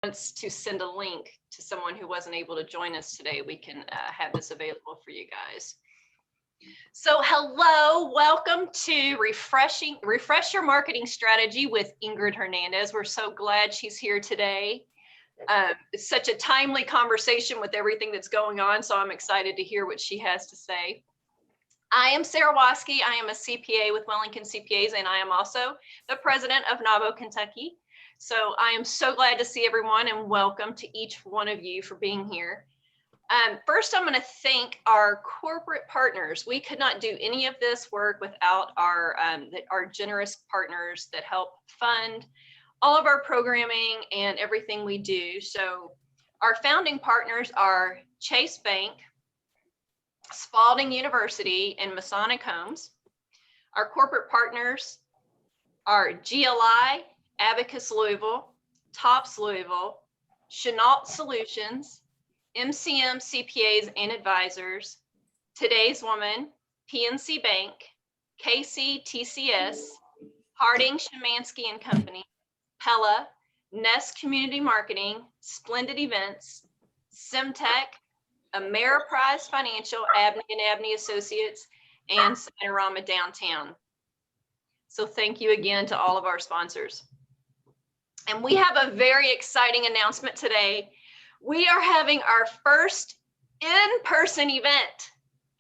wants to send a link to someone who wasn't able to join us today, we can have this available for you guys. So hello, welcome to Refresh Your Marketing Strategy with Ingrid Hernandez. We're so glad she's here today. It's such a timely conversation with everything that's going on, so I'm excited to hear what she has to say. I am Sarah Waske. I am a CPA with Wellington CPAs, and I am also the president of NAWBO Kentucky. So I am so glad to see everyone, and welcome to each one of you for being here. First, I'm going to thank our corporate partners. We could not do any of this work without our generous partners that help fund all of our programming and everything we do. So our founding partners are Chase Bank, Spalding University, and Masonic Homes. Our corporate partners are GLI, Abacus Louisville, Tops Louisville, Chenault Solutions, MCM CPAs and Advisors, Today's Woman, PNC Bank, KCTCS, Harding Szymanski and Company, Pella, Nest Community Marketing, Splendid Events, Simtech, Ameriprise Financial, Abney and Abney Associates, and Cinerama Downtown. So thank you again to all of our sponsors. And we have a very exciting announcement today. We are having our first in-person event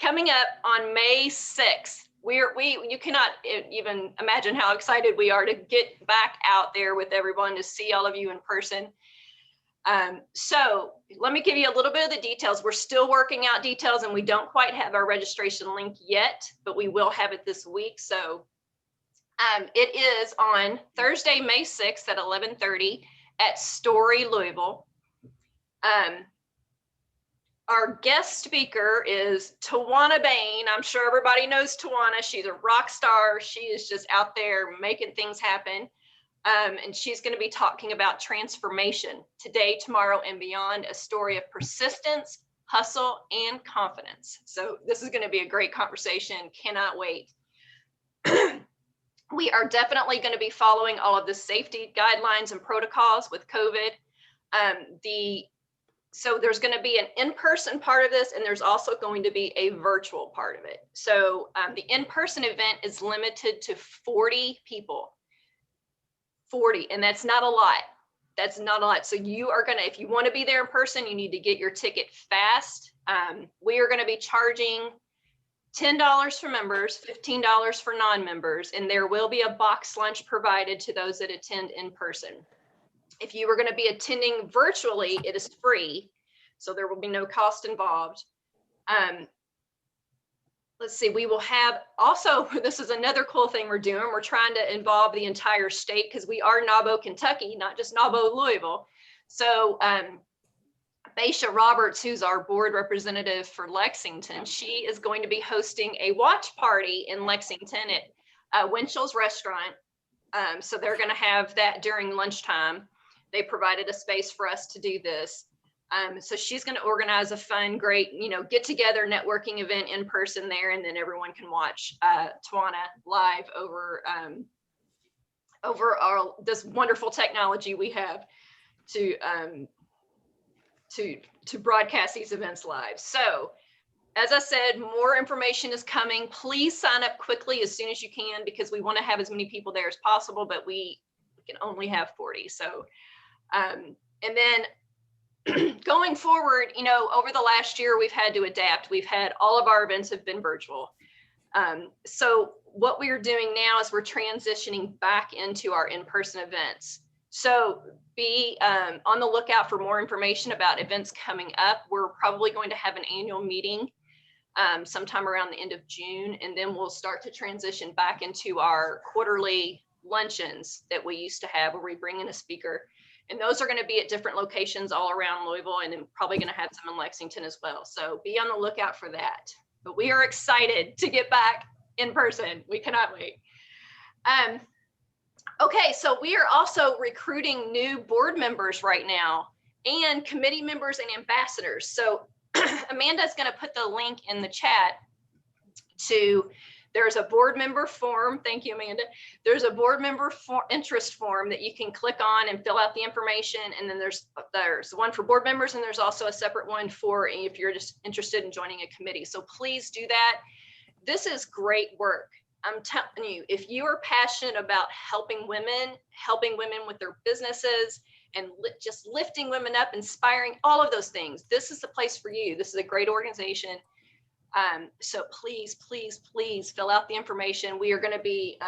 coming up on May 6th. You cannot even imagine how excited we are to get back out there with everyone, to see all of you in person. So let me give you a little bit of the details. We're still working out details, and we don't quite have our registration link yet, but we will have it this week. So it is on Thursday, May 6th at 11:30 at Story, Louisville. Our guest speaker is Tawana Bain. I'm sure everybody knows Tawana. She's a rock star. She is just out there making things happen. And she's going to be talking about transformation today, tomorrow, and beyond, a story of persistence, hustle, and confidence. So this is going to be a great conversation. Cannot wait. We are definitely going to be following all of the safety guidelines and protocols with COVID. So there's going to be an in-person part of this, and there's also going to be a virtual part of it. So the in-person event is limited to 40 people. 40, and that's not a lot. That's not a lot. So you are going to, if you want to be there in person, you need to get your ticket fast. We are going to be charging $10 for members, $15 for non-members, and there will be a box lunch provided to those that attend in person. If you were going to be attending virtually, it is free, so there will be no cost involved. Let's see, we will have also, this is another cool thing we're doing. We're trying to involve the entire state because we are NAWBO Kentucky, not just NAWBO Louisville. So Baisha Roberts, who's our board representative for Lexington, she is going to be hosting a watch party in Lexington at Winchell's Restaurant. So they're going to have that during lunchtime. They provided a space for us to do this. So she's going to organize a fun, great, get together networking event in person there, and then everyone can watch Tawana live over this wonderful technology we have to broadcast these events live. So as I said, more information is coming. Please sign up quickly as soon as you can, because we want to have as many people there as possible, but we can only have 40. So, and then going forward, over the last year, we've had to adapt. We've had all of our events have been virtual. So what we are doing now is we're transitioning back into our in-person events. So be on the lookout for more information about events coming up. We're probably going to have an annual meeting sometime around the end of June, and then we'll start to transition back into our quarterly luncheons that we used to have, where we bring in a speaker. And those are going to be at different locations all around Louisville, and then probably going to have some in Lexington as well. So be on the lookout for that. But we are excited to get back in person. We cannot wait. Okay, so we are also recruiting new board members right now, and committee members and ambassadors. So Amanda's going to put the link in the chat to There's a board member form. Thank you, Amanda. There's a board member interest form that you can click on and fill out the information. And then there's one for board members, and there's also a separate one for if you're just interested in joining a committee. So please do that. This is great work. I'm telling you, if you are passionate about helping women with their businesses, and just lifting women up, inspiring, all of those things, this is the place for you. This is a great organization. So please, please, please fill out the information. We are going to be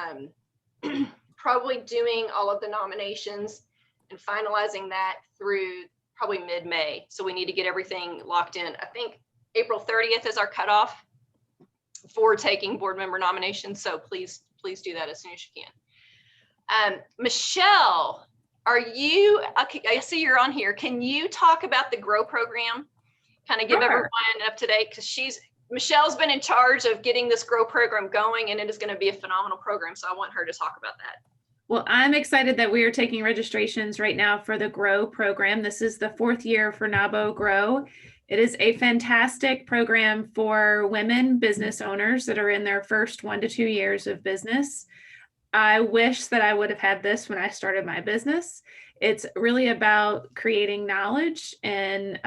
probably doing all of the nominations and finalizing that through probably mid-May. So we need to get everything locked in. I think April 30th is our cutoff for taking board member nominations. So please, please do that as soon as you can. Michelle, are you, okay, I see you're on here. Can you talk about the GROW program? Kind of give everyone up to date, because Michelle's been in charge of getting this GROW program going, and it is going to be a phenomenal program. So I want her to talk about that. Well, I'm excited that we are taking registrations right now for the GROW program. This is the 4th year for NABO GROW. It is a fantastic program for women business owners that are in their first 1 to 2 years of business. I wish that I would have had this when I started my business. It's really about creating knowledge and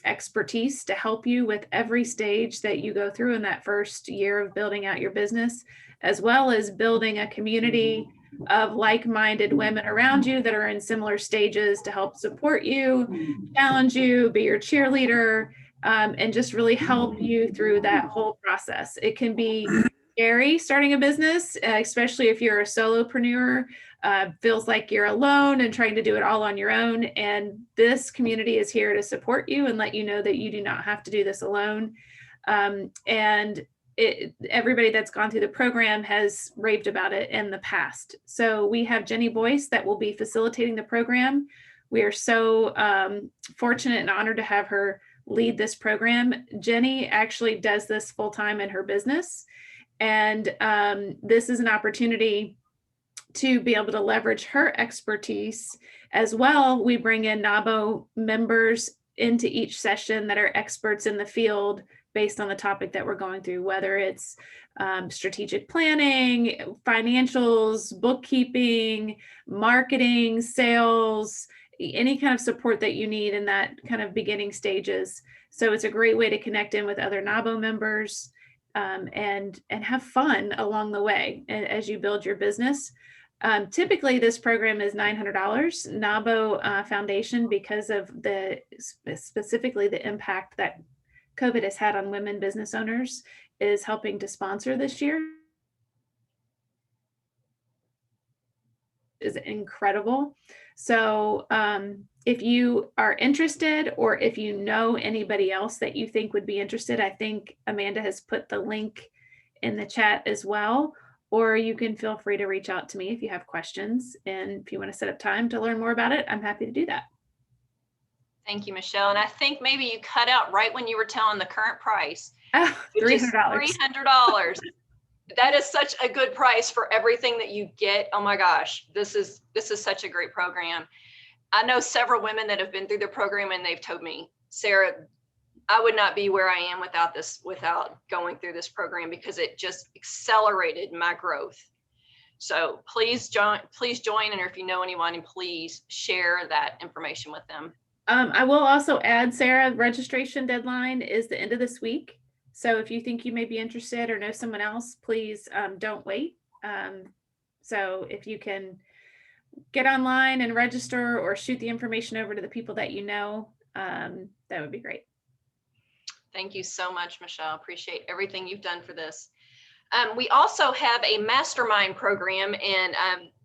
expertise to help you with every stage that you go through in that first year of building out your business, as well as building a community of like-minded women around you that are in similar stages to help support you, challenge you, be your cheerleader, and just really help you through that whole process. It can be scary starting a business, especially if you're a solopreneur. Feels like you're alone and trying to do it all on your own. And this community is here to support you and let you know that you do not have to do this alone. Everybody that's gone through the program has raved about it in the past. So we have Jenny Boyce that will be facilitating the program. We are so fortunate and honored to have her lead this program. Jenny actually does this full-time in her business. And this is an opportunity to be able to leverage her expertise as well. We bring in NABO members into each session that are experts in the field based on the topic that we're going through, whether it's strategic planning, financials, bookkeeping, marketing, sales, any kind of support that you need in that kind of beginning stages. So it's a great way to connect in with other NABO members and have fun along the way as you build your business. Typically, this program is $900. NABO Foundation, because of specifically the impact that COVID has had on women business owners, is helping to sponsor this year. Is incredible. So if you are interested, or if you know anybody else that you think would be interested, I think Amanda has put the link in the chat as well. Or you can feel free to reach out to me if you have questions. And if you want to set up time to learn more about it, I'm happy to do that. Thank you, Michelle. And I think maybe you cut out right when you were telling the current price. Oh, $300. $300. That is such a good price for everything that you get. Oh my gosh, this is such a great program. I know several women that have been through the program, and they've told me, Sarah, I would not be where I am without going through this program, because it just accelerated my growth. So please join, and if you know anyone, and please share that information with them. I will also add, Sarah, registration deadline is the end of this week. So if you think you may be interested or know someone else, please don't wait. So if you can get online and register, or shoot the information over to the people that you know, that would be great. Thank you so much, Michelle. Appreciate everything you've done for this. We also have a mastermind program, and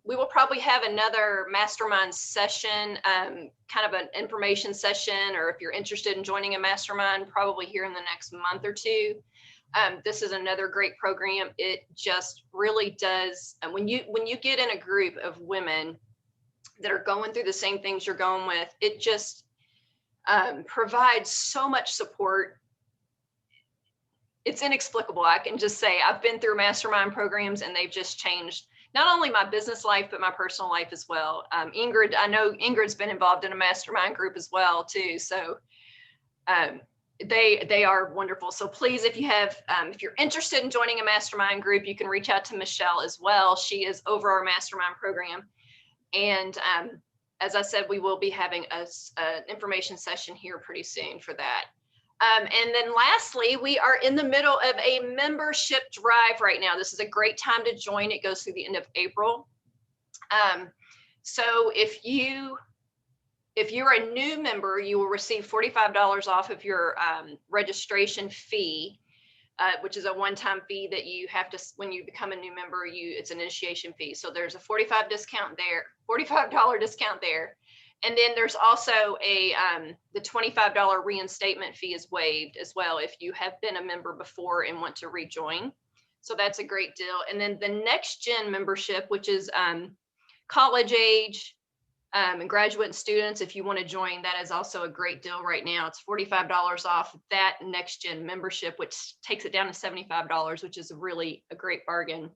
we will probably have another mastermind session, kind of an information session, or if you're interested in joining a mastermind, probably here in the next month or two. This is another great program. It just really does. And when you get in a group of women that are going through the same things you're going with, it just provides so much support. It's inexplicable. I can just say I've been through mastermind programs, and they've just changed not only my business life, but my personal life as well. Ingrid, I know Ingrid's been involved in a mastermind group as well too. So They are wonderful. So please, if you're interested in joining a mastermind group, you can reach out to Michelle as well. She is over our mastermind program. And as I said, we will be having an information session here pretty soon for that. And then lastly, we are in the middle of a membership drive right now. This is a great time to join. It goes through the end of April. So if you're a new member, you will receive $45 off of your registration fee, which is a one-time fee that you have to, when you become a new member, it's an initiation fee. So there's a $45 discount there, $45 discount there. And then there's also the $25 reinstatement fee is waived as well if you have been a member before and want to rejoin. So that's a great deal. And then the next gen membership, which is college age, and graduate students, if you want to join, that is also a great deal right now. It's $45 off that next gen membership, which takes it down to $75, which is really a great bargain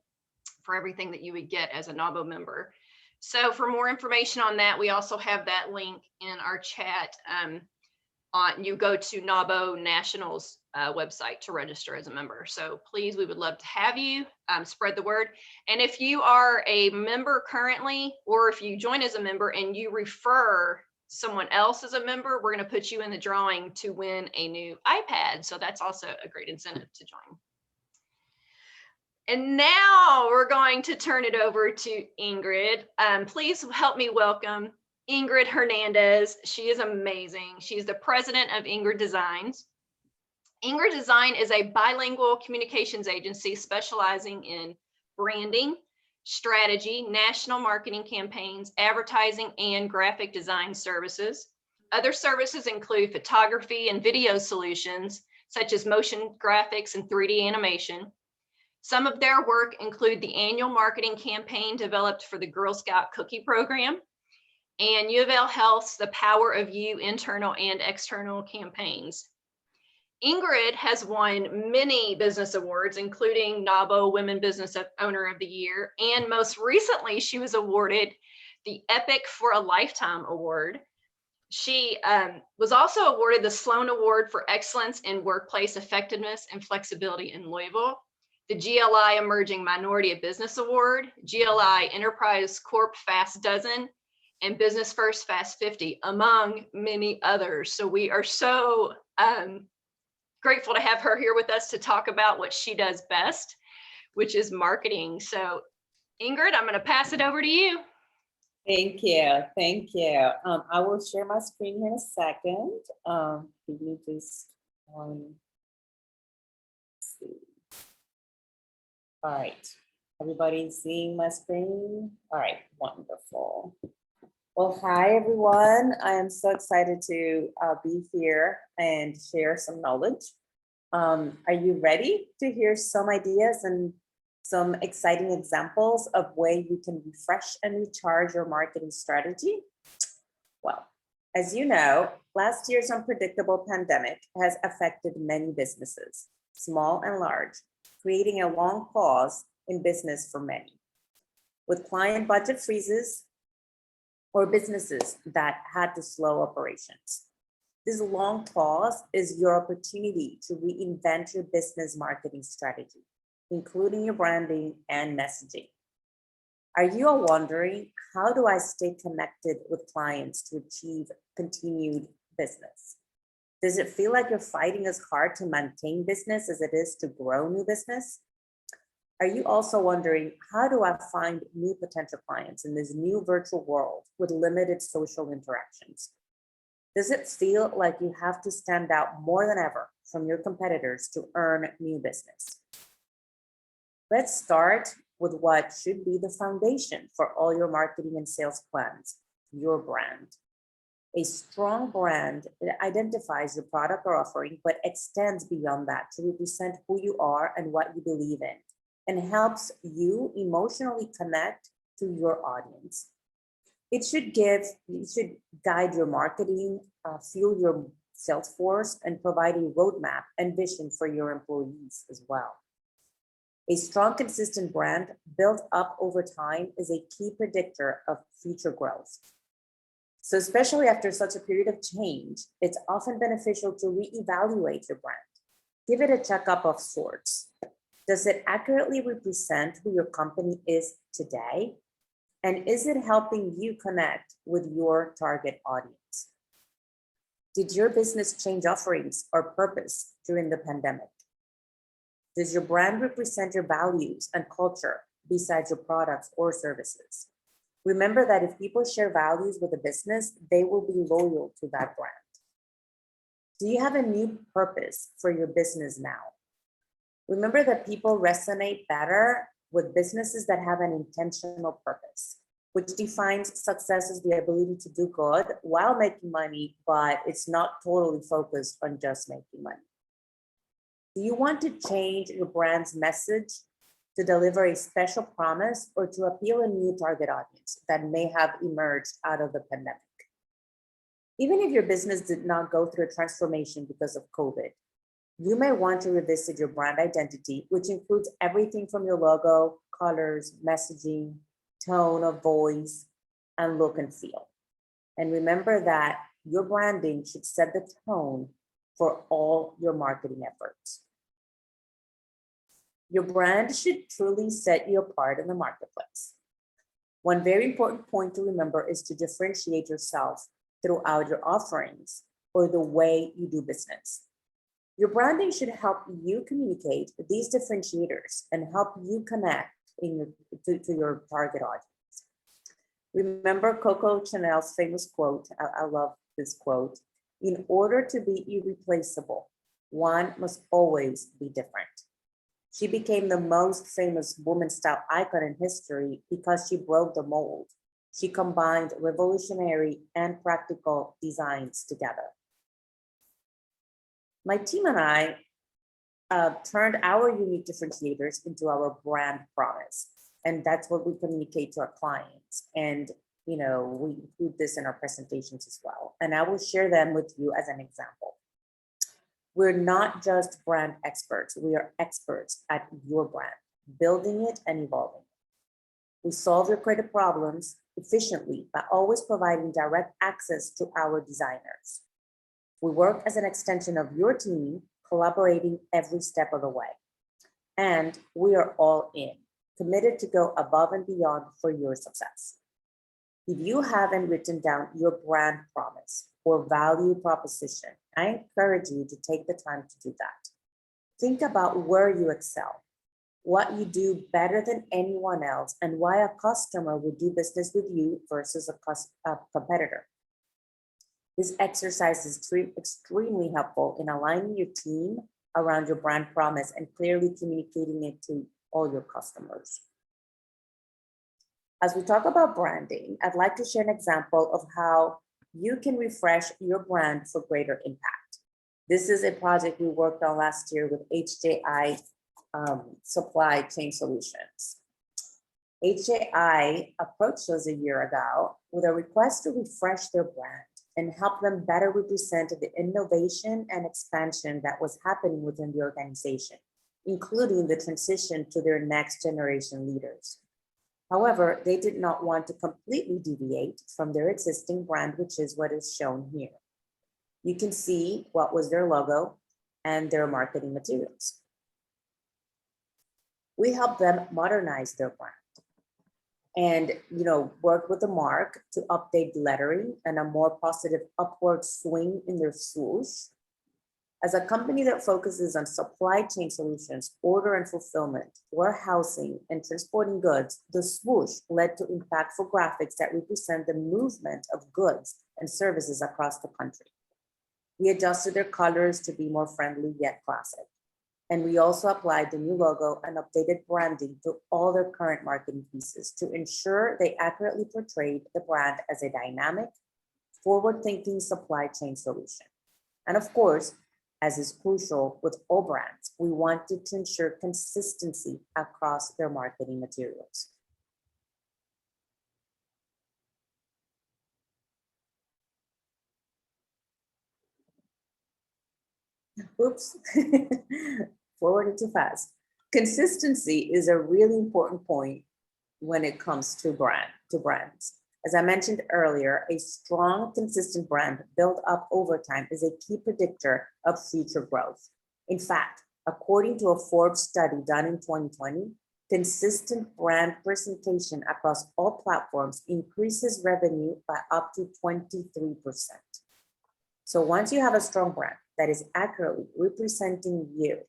for everything that you would get as a NAWBO member. So for more information on that, we also have that link in our chat. You go to NAWBO National's website to register as a member. So please, we would love to have you spread the word. And if you are a member currently, or if you join as a member and you refer someone else as a member, we're going to put you in the drawing to win a new iPad. So that's also a great incentive to join. And now we're going to turn it over to Ingrid. Please help me welcome Ingrid Hernández. She is amazing. She's the president of Ingrid Designs. Ingrid Design is a bilingual communications agency specializing in branding, strategy, national marketing campaigns, advertising, and graphic design services. Other services include photography and video solutions, such as motion graphics and 3D animation. Some of their work include the annual marketing campaign developed for the Girl Scout Cookie Program, and U of L Health's The Power of You internal and external campaigns. Ingrid has won many business awards, including NAWBO Women Business Owner of the Year, and most recently, she was awarded the Epic for a Lifetime Award. She was also awarded the Sloan Award for Excellence in Workplace Effectiveness and Flexibility in Louisville, the GLI Emerging Minority of Business Award, GLI Enterprise Corp Fast Dozen, and Business First Fast 50, among many others. So we are so grateful to have her here with us to talk about what she does best, which is marketing. So Ingrid, I'm going to pass it over to you. Thank you. Thank you. I will share my screen here in a second. Give me just one. Let's see. All right. Everybody seeing my screen? All right. Wonderful. Well, hi, everyone. I am so excited to be here and share some knowledge. Are you ready to hear some ideas and some exciting examples of way you can refresh and recharge your marketing strategy? Well, as you know, last year's unpredictable pandemic has affected many businesses, small and large, creating a long pause in business for many. With client budget freezes, or businesses that had to slow operations. This long pause is your opportunity to reinvent your business marketing strategy, including your branding and messaging. Are you all wondering, how do I stay connected with clients to achieve continued business? Does it feel like you're fighting as hard to maintain business as it is to grow new business? Are you also wondering, how do I find new potential clients in this new virtual world with limited social interactions? Does it feel like you have to stand out more than ever from your competitors to earn new business? Let's start with what should be the foundation for all your marketing and sales plans, your brand. A strong brand identifies your product or offering, but extends beyond that to represent who you are and what you believe in, and helps you emotionally connect to your audience. It should guide your marketing, fuel your sales force, and provide a roadmap and vision for your employees as well. A strong, consistent brand built up over time is a key predictor of future growth. So especially after such a period of change, it's often beneficial to reevaluate your brand. Give it a checkup of sorts. Does it accurately represent who your company is today? And is it helping you connect with your target audience? Did your business change offerings or purpose during the pandemic? Does your brand represent your values and culture besides your products or services? Remember that if people share values with a business, they will be loyal to that brand. Do you have a new purpose for your business now? Remember that people resonate better with businesses that have an intentional purpose, which defines success as the ability to do good while making money, but it's not totally focused on just making money. Do you want to change your brand's message to deliver a special promise or to appeal a new target audience that may have emerged out of the pandemic? Even if your business did not go through a transformation because of COVID, you may want to revisit your brand identity, which includes everything from your logo, colors, messaging, tone of voice, and look and feel. And remember that your branding should set the tone for all your marketing efforts. Your brand should truly set you apart in the marketplace. One very important point to remember is to differentiate yourself throughout your offerings or the way you do business. Your branding should help you communicate these differentiators and help you connect to your target audience. Remember Coco Chanel's famous quote, I love this quote, in order to be irreplaceable, one must always be different. She became the most famous woman style icon in history because she broke the mold. She combined revolutionary and practical designs together. My team and I turned our unique differentiators into our brand promise. And that's what we communicate to our clients. And we include this in our presentations as well. And I will share them with you as an example. We're not just brand experts. We are experts at your brand, building it and evolving it. We solve your creative problems efficiently by always providing direct access to our designers. We work as an extension of your team, collaborating every step of the way. And we are all in, committed to go above and beyond for your success. If you haven't written down your brand promise or value proposition, I encourage you to take the time to do that. Think about where you excel, what you do better than anyone else, and why a customer would do business with you versus a competitor. This exercise is extremely helpful in aligning your team around your brand promise and clearly communicating it to all your customers. As we talk about branding, I'd like to share an example of how you can refresh your brand for greater impact. This is a project we worked on last year with HJI Supply Chain Solutions. HJI approached us a year ago with a request to refresh their brand and help them better represent the innovation and expansion that was happening within the organization, including the transition to their next generation leaders. However, they did not want to completely deviate from their existing brand, which is what is shown here. You can see what was their logo and their marketing materials. We helped them modernize their brand and work with the mark to update lettering and a more positive upward swing in their swoosh. As a company that focuses on supply chain solutions, order and fulfillment, warehousing, and transporting goods, the swoosh led to impactful graphics that represent the movement of goods and services across the country. We adjusted their colors to be more friendly yet classic. And we also applied the new logo and updated branding to all their current marketing pieces to ensure they accurately portrayed the brand as a dynamic, forward-thinking supply chain solution. And of course, as is crucial with all brands, we wanted to ensure consistency across their marketing materials. Oops, forwarded too fast. Consistency is a really important point when it comes to brands. As I mentioned earlier, a strong, consistent brand built up over time is a key predictor of future growth. In fact, according to a Forbes study done in 2020, consistent brand presentation across all platforms increases revenue by up to 23%. So once you have a strong brand that is accurately representing you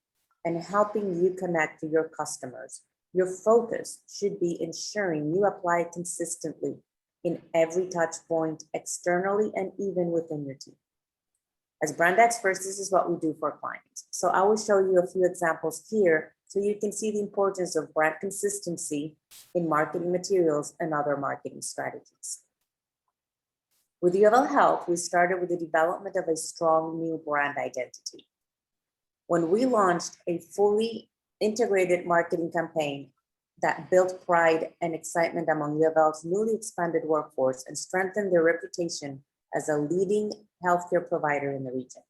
and helping you connect to your customers, your focus should be ensuring you apply it consistently in every touch point, externally and even within your team. As brand experts, this is what we do for clients. So I will show you a few examples here so you can see the importance of brand consistency in marketing materials and other marketing strategies. With U of L Health, we started with the development of a strong new brand identity. When we launched a fully integrated marketing campaign that built pride and excitement among U of L's newly expanded workforce and strengthened their reputation as a leading healthcare provider in the region.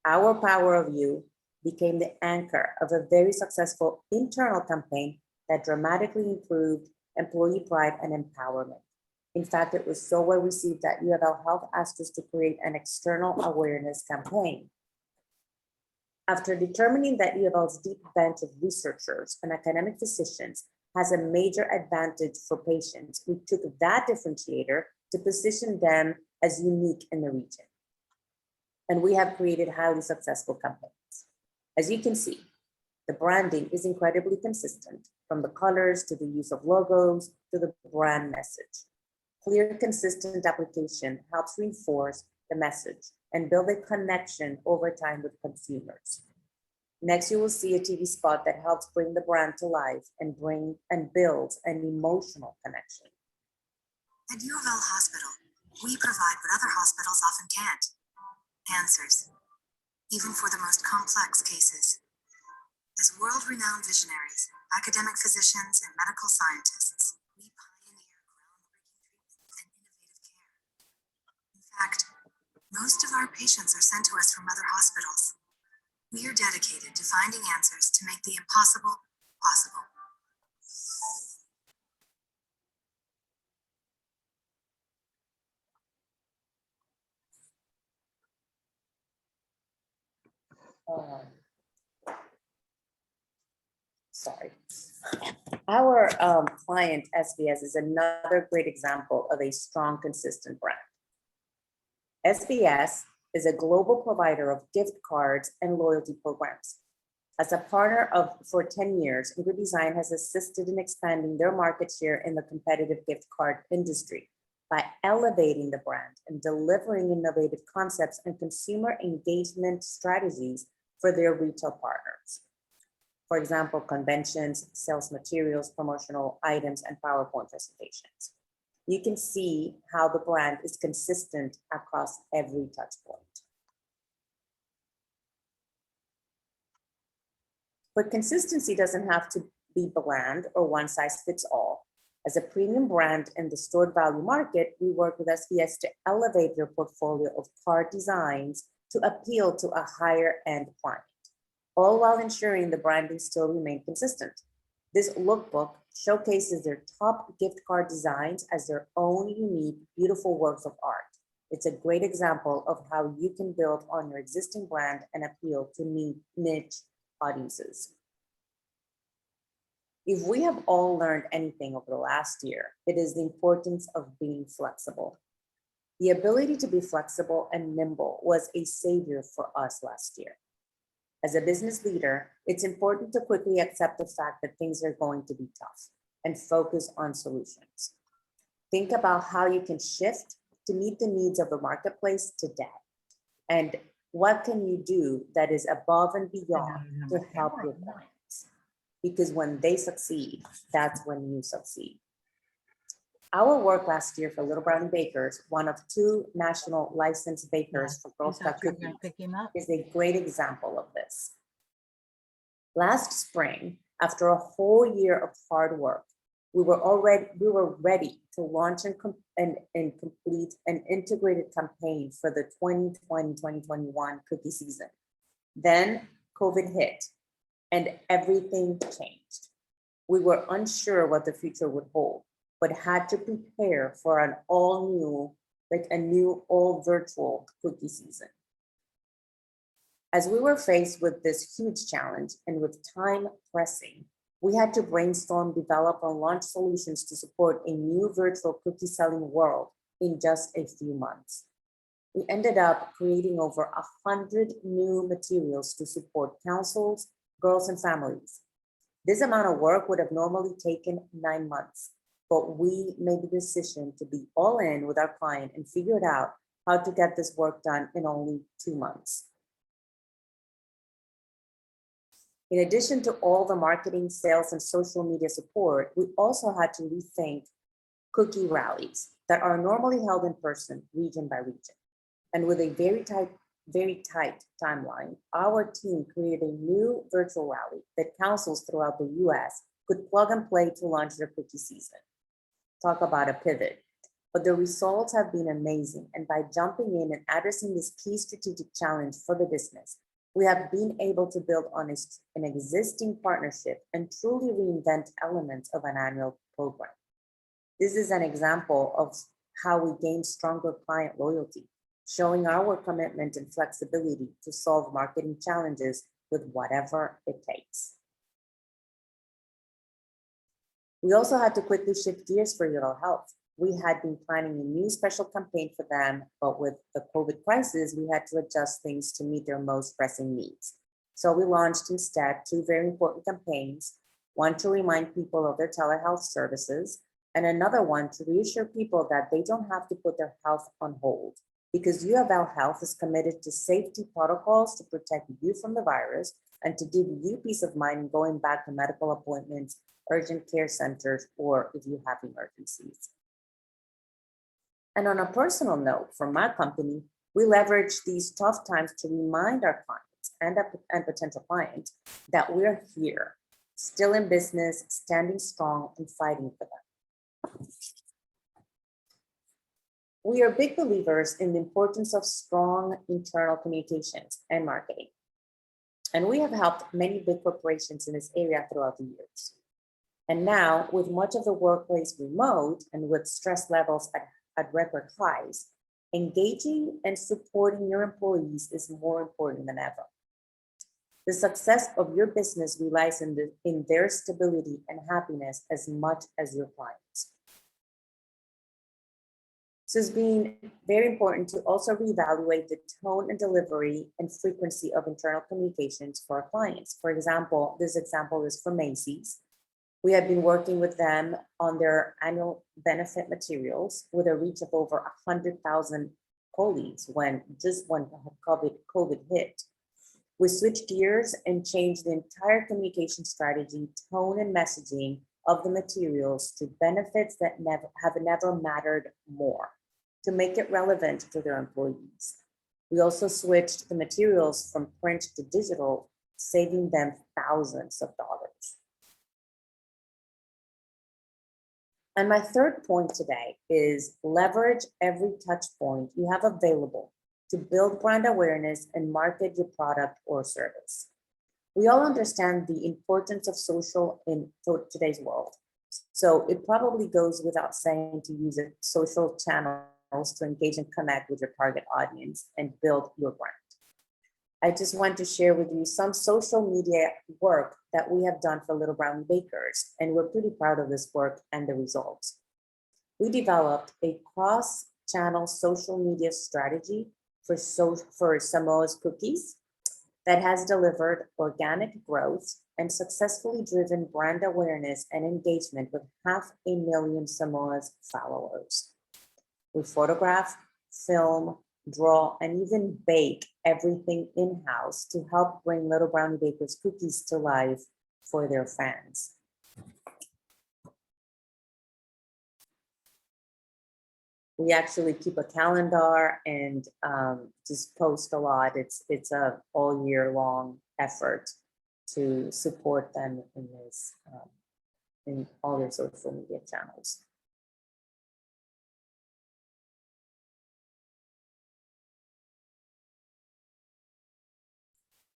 Our Power of You became the anchor of a very successful internal campaign that dramatically improved employee pride and empowerment. In fact, it was so well received that U of L Health asked us to create an external awareness campaign. After determining that U of L's deep bench of researchers and academic physicians has a major advantage for patients, we took that differentiator to position them as unique in the region. And we have created highly successful campaigns. As you can see, the branding is incredibly consistent, from the colors to the use of logos to the brand message. Clear, consistent application helps reinforce the message and build a connection over time with consumers. Next, you will see a TV spot that helps bring the brand to life and builds an emotional connection. At U of L Hospital, we provide what other hospitals often can't: answers, even for the most complex cases. As world-renowned visionaries, academic physicians, and medical scientists, we pioneer groundbreaking treatments and innovative care. In fact, most of our patients are sent to us from other hospitals. We are dedicated to finding answers to make the impossible possible. Sorry. Our client SBS is another great example of a strong, consistent brand. SBS is a global provider of gift cards and loyalty programs. As a partner for 10 years, Ingrid Design has assisted in expanding their market share in the competitive gift card industry by elevating the brand and delivering innovative concepts and consumer engagement strategies for their retail partners. For example, conventions, sales materials, promotional items, and PowerPoint presentations. You can see how the brand is consistent across every touch point. But consistency doesn't have to be bland or one size fits all. As a premium brand in the stored value market, we work with SBS to elevate their portfolio of card designs to appeal to a higher end client, all while ensuring the branding still remain consistent. This lookbook showcases their top gift card designs as their own unique, beautiful works of art. It's a great example of how you can build on your existing brand and appeal to niche audiences. If we have all learned anything over the last year, it is the importance of being flexible. The ability to be flexible and nimble was a savior for us last year. As a business leader, it's important to quickly accept the fact that things are going to be tough and focus on solutions. Think about how you can shift to meet the needs of the marketplace today. And what can you do that is above and beyond to help your clients? Because when they succeed, that's when you succeed. Our work last year for Little Brownie Bakers, one of 2 national licensed bakers for Girl Scout cookies, is a great example of this. Last spring, after a whole year of hard work, we were ready to launch and complete an integrated campaign for the 2020-2021 cookie season. Then COVID hit and everything changed. We were unsure what the future would hold, but had to prepare for an all new, like a new all virtual cookie season. As we were faced with this huge challenge and with time pressing, we had to brainstorm, develop, and launch solutions to support a new virtual cookie selling world in just a few months. We ended up creating over 100 new materials to support councils, girls, and families. This amount of work would have normally taken 9 months, but we made the decision to be all in with our client and figured out how to get this work done in only 2 months. In addition to all the marketing, sales, and social media support, we also had to rethink cookie rallies that are normally held in person, region by region. And with a very tight timeline, our team created a new virtual rally that councils throughout the US could plug and play to launch their cookie season. Talk about a pivot. But the results have been amazing. And by jumping in and addressing this key strategic challenge for the business, we have been able to build on an existing partnership and truly reinvent elements of an annual program. This is an example of how we gain stronger client loyalty, showing our commitment and flexibility to solve marketing challenges with whatever it takes. We also had to quickly shift gears for Little Health. We had been planning a new special campaign for them, but with the COVID crisis, we had to adjust things to meet their most pressing needs. So we launched instead 2 very important campaigns, one to remind people of their telehealth services, and another one to reassure people that they don't have to put their health on hold, because UofL Health is committed to safety protocols to protect you from the virus and to give you peace of mind going back to medical appointments, urgent care centers, or if you have emergencies. And on a personal note, for my company, we leverage these tough times to remind our clients and potential clients that we're here, still in business, standing strong and fighting for them. We are big believers in the importance of strong internal communications and marketing. And we have helped many big corporations in this area throughout the years. And now, with much of the workplace remote and with stress levels at record highs, engaging and supporting your employees is more important than ever. The success of your business relies in their stability and happiness as much as your clients. So it's been very important to also reevaluate the tone and delivery and frequency of internal communications for our clients. For example, this example is from Macy's. We have been working with them on their annual benefit materials with a reach of over 100,000 colleagues when COVID hit. We switched gears and changed the entire communication strategy, tone, and messaging of the materials to benefits that have never mattered more, to make it relevant to their employees. We also switched the materials from print to digital, saving them thousands of dollars. And my third point today is leverage every touch point you have available to build brand awareness and market your product or service. We all understand the importance of social in today's world. So it probably goes without saying to use social channels to engage and connect with your target audience and build your brand. I just want to share with you some social media work that we have done for Little Brownie Bakers, and we're pretty proud of this work and the results. We developed a cross-channel social media strategy for Samoa's cookies that has delivered organic growth and successfully driven brand awareness and engagement with 500,000 Samoa's followers. We photograph, film, draw, and even bake everything in-house to help bring Little Brownie Bakers cookies to life for their fans. We actually keep a calendar and just post a lot. It's a all year long effort to support them in this, in all their social media channels.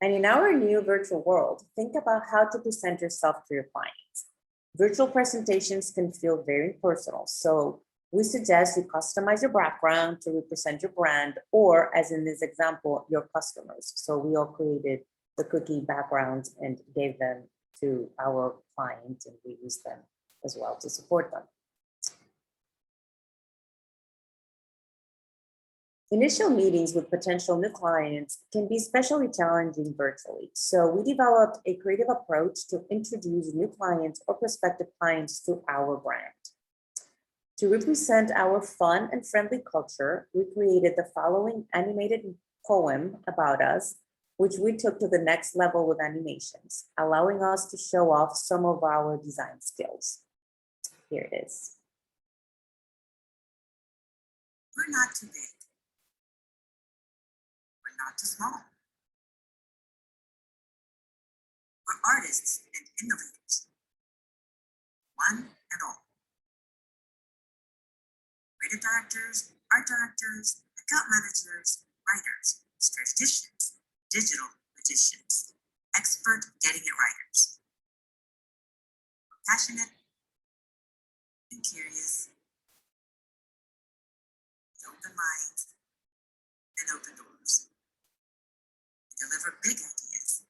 And in our new virtual world, think about how to present yourself to your clients. Virtual presentations can feel very personal, so we suggest you customize your background to represent your brand, or as in this example, your customers. So we all created the cookie backgrounds and gave them to our clients, and we use them as well to support them. Initial meetings with potential new clients can be especially challenging virtually. So we developed a creative approach to introduce new clients or prospective clients to our brand. To represent our fun and friendly culture, we created the following animated poem about us, which we took to the next level with animations, allowing us to show off some of our design skills. Here it is. We're not too big. We're not too small. We're artists and innovators, one and all. Creative directors, art directors, account managers, writers, statisticians, digital magicians, expert getting it writers. We're passionate and curious, with open minds and open doors. We deliver big ideas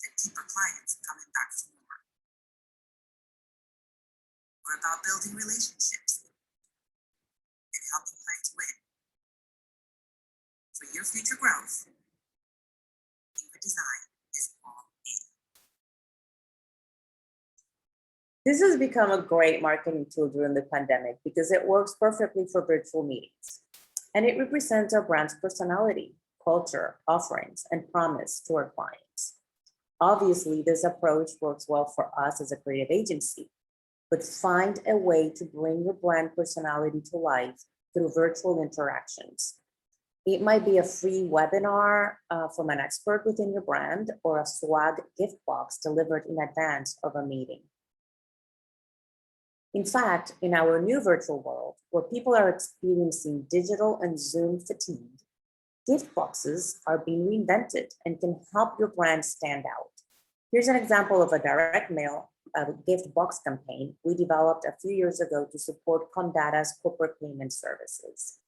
that keep our clients coming back for more. We're about building relationships and helping clients win. For your future growth, Ingrid Design is all in. This has become a great marketing tool during the pandemic because it works perfectly for virtual meetings. And it represents our brand's personality, culture, offerings, and promise to our clients. Obviously, this approach works well for us as a creative agency, but find a way to bring your brand personality to life through virtual interactions. It might be a free webinar from an expert within your brand, or a swag gift box delivered in advance of a meeting. In fact, in our new virtual world, where people are experiencing digital and Zoom fatigue, gift boxes are being reinvented and can help your brand stand out. Here's an example of a direct mail gift box campaign we developed a few years ago to support Comdata's corporate payment services.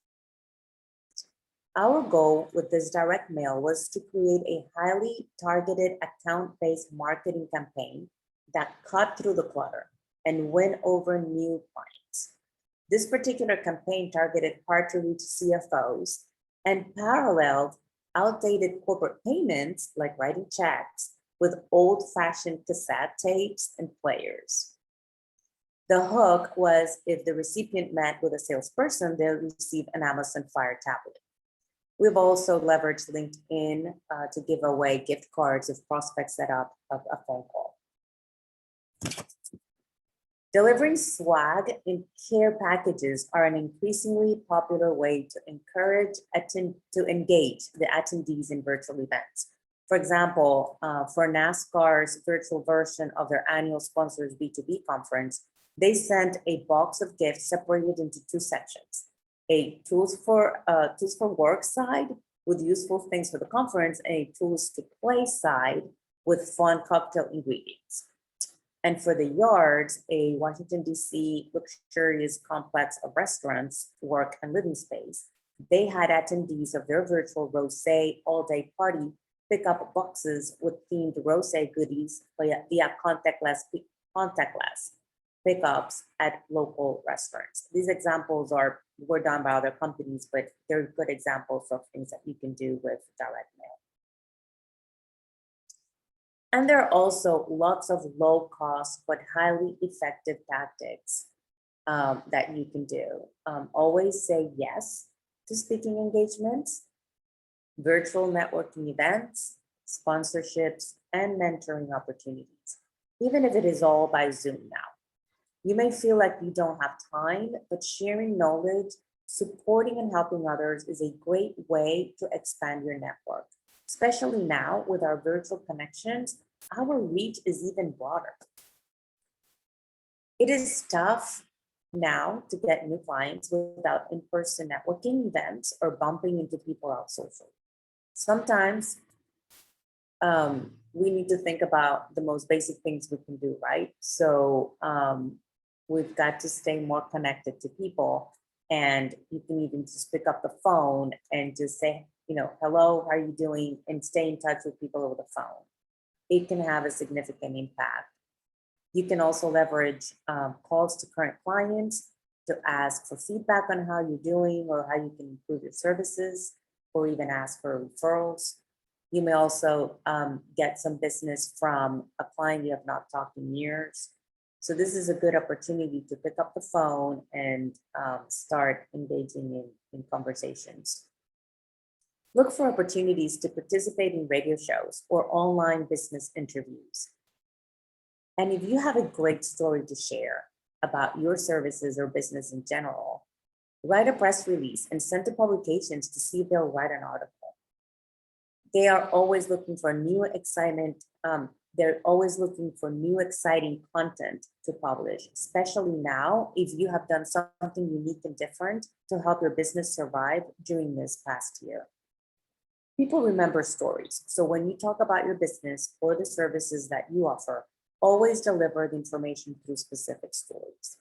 Our goal with this direct mail was to create a highly targeted account-based marketing campaign that cut through the clutter and win over new clients. This particular campaign targeted hard-to-reach CFOs and paralleled outdated corporate payments, like writing checks, with old-fashioned cassette tapes and players. The hook was, if the recipient met with a salesperson, they'll receive an Amazon Fire tablet. We've also leveraged LinkedIn to give away gift cards if prospects set up a phone call. Delivering swag in care packages are an increasingly popular way to engage the attendees in virtual events. For example, for NASCAR's virtual version of their annual sponsors B2B conference, they sent a box of gifts separated into two sections: a tools for work side with useful things for the conference, and a tools to play side with fun cocktail ingredients. And for the yards, a Washington, D.C. luxurious complex of restaurants, work, and living space, they had attendees of their virtual rosé all-day party pick up boxes with themed rosé goodies via contactless pickups at local restaurants. These examples were done by other companies, but they're good examples of things that you can do with direct mail. And there are also lots of low cost but highly effective tactics that you can do. Always say yes to speaking engagements, virtual networking events, sponsorships, and mentoring opportunities, even if it is all by Zoom now. You may feel like you don't have time, but sharing knowledge, supporting and helping others is a great way to expand your network. Especially now with our virtual connections, our reach is even broader. It is tough now to get new clients without in-person networking events or bumping into people out socially. Sometimes we need to think about the most basic things we can do, right? So we've got to stay more connected to people, and you can even just pick up the phone and just say, you know, hello, how are you doing? And stay in touch with people over the phone. It can have a significant impact. You can also leverage calls to current clients to ask for feedback on how you're doing or how you can improve your services, or even ask for referrals. You may also get some business from a client you have not talked in years. So this is a good opportunity to pick up the phone and start engaging in conversations. Look for opportunities to participate in radio shows or online business interviews. And if you have a great story to share about your services or business in general, write a press release and send to publications to see if they'll write an article. They are always looking for new excitement. They're always looking for new exciting content to publish, especially now if you have done something unique and different to help your business survive during this past year. People remember stories. So when you talk about your business or the services that you offer, always deliver the information through specific stories.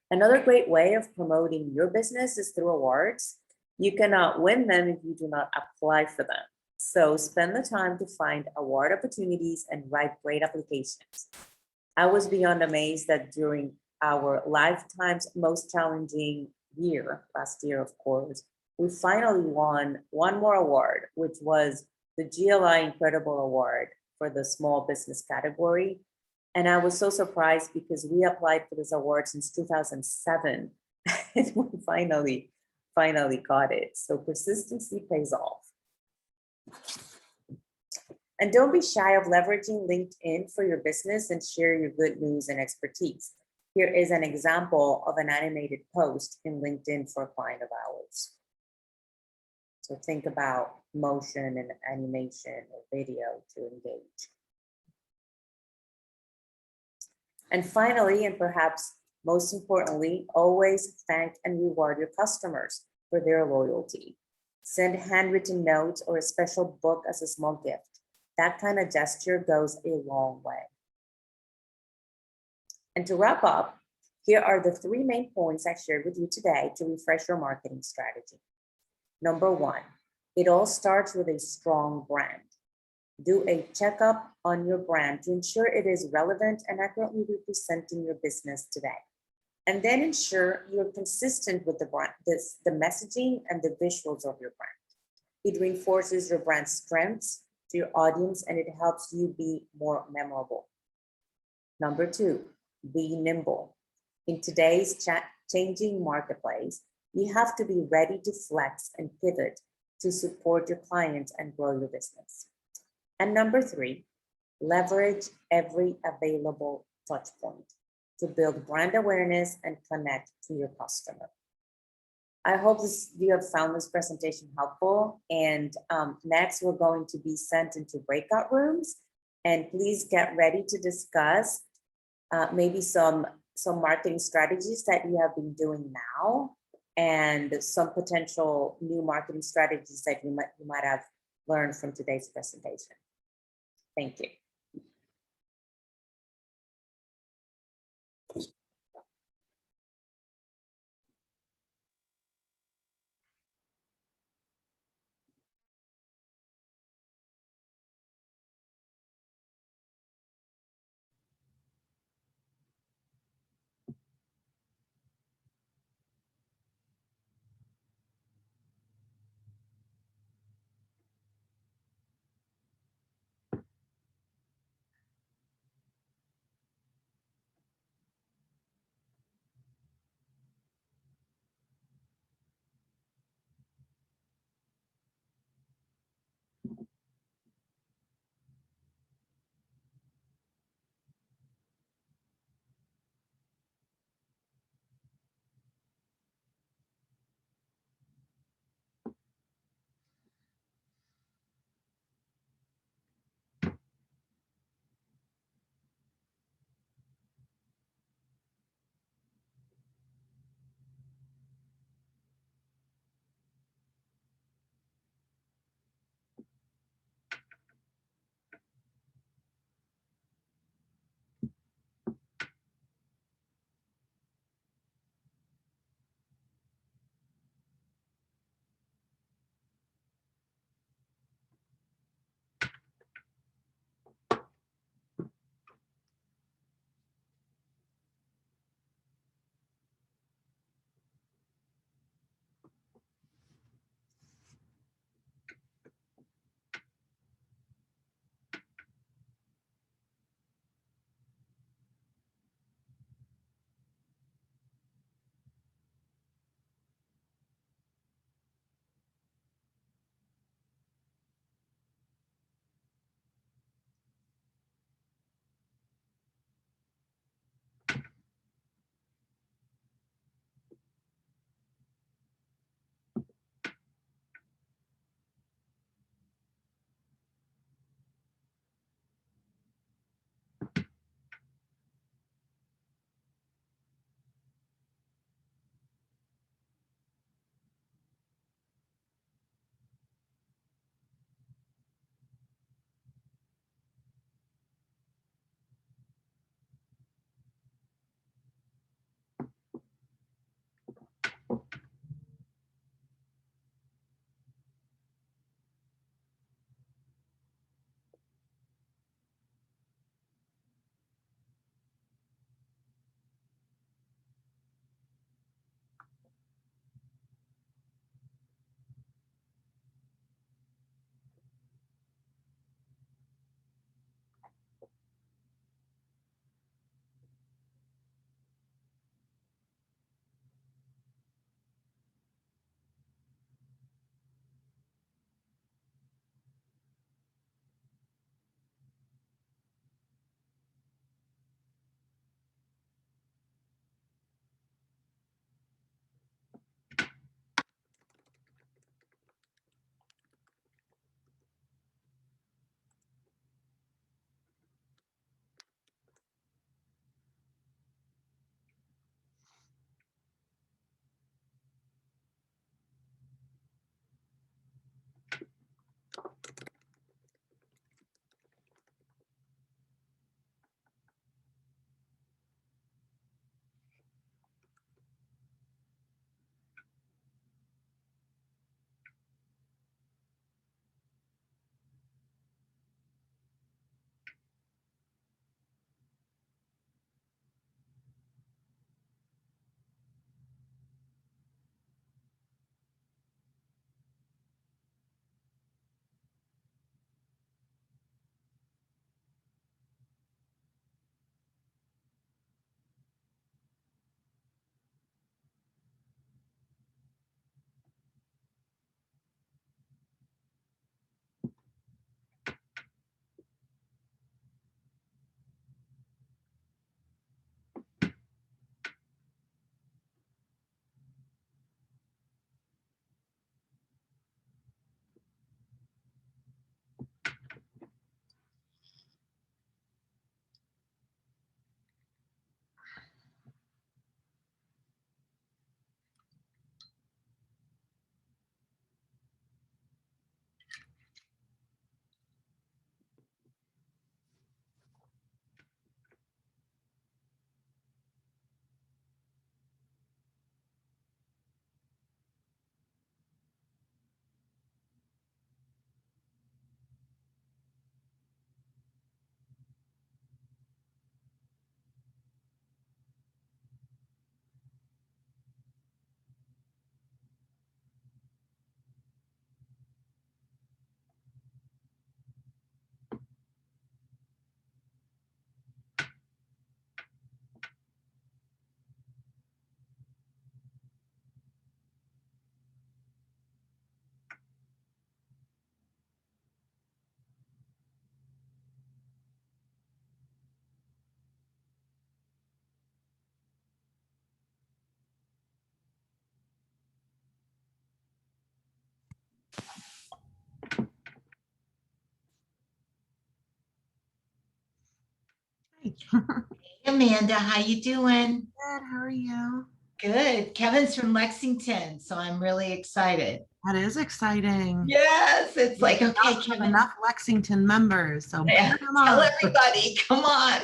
Another great way of promoting your business is through awards. You cannot win them if you do not apply for them. So spend the time to find award opportunities and write great applications. I was beyond amazed that during our lifetime's most challenging year, last year, of course, we finally won one more award, which was the GLI Incredible Award for the small business category. And I was so surprised because we applied for this award since 2007 and we finally got it. So persistency pays off. And don't be shy of leveraging LinkedIn for your business and share your good news and expertise. Here is an example of an animated post in LinkedIn for a client of ours. So think about motion and animation or video to engage. And finally, and perhaps most importantly, always thank and reward your customers for their loyalty. Send handwritten notes or a special book as a small gift. That kind of gesture goes a long way. And to wrap up, here are the 3 main points I shared with you today to refresh your marketing strategy. Number 1, it all starts with a strong brand. Do a checkup on your brand to ensure it is relevant and accurately representing your business today. And then ensure you're consistent with the brand, the messaging and the visuals of your brand. It reinforces your brand strengths to your audience and it helps you be more memorable. Number 2, be nimble. In today's changing marketplace, you have to be ready to flex and pivot to support your clients and grow your business. And number 3, leverage every available touch point to build brand awareness and connect to your customer. I hope you have found this presentation helpful. And next, we're going to be sent into breakout rooms. And please get ready to discuss maybe some marketing strategies that you have been doing now and some potential new marketing strategies that you might have learned from today's presentation. Thank you. Amanda, how you doing? Good. How are you? Good. Kevin's from Lexington, so I'm really excited. That is exciting. Yes, it's like, We okay, don't have Kevin, enough Lexington members, so yeah, bring them tell on. everybody, come on.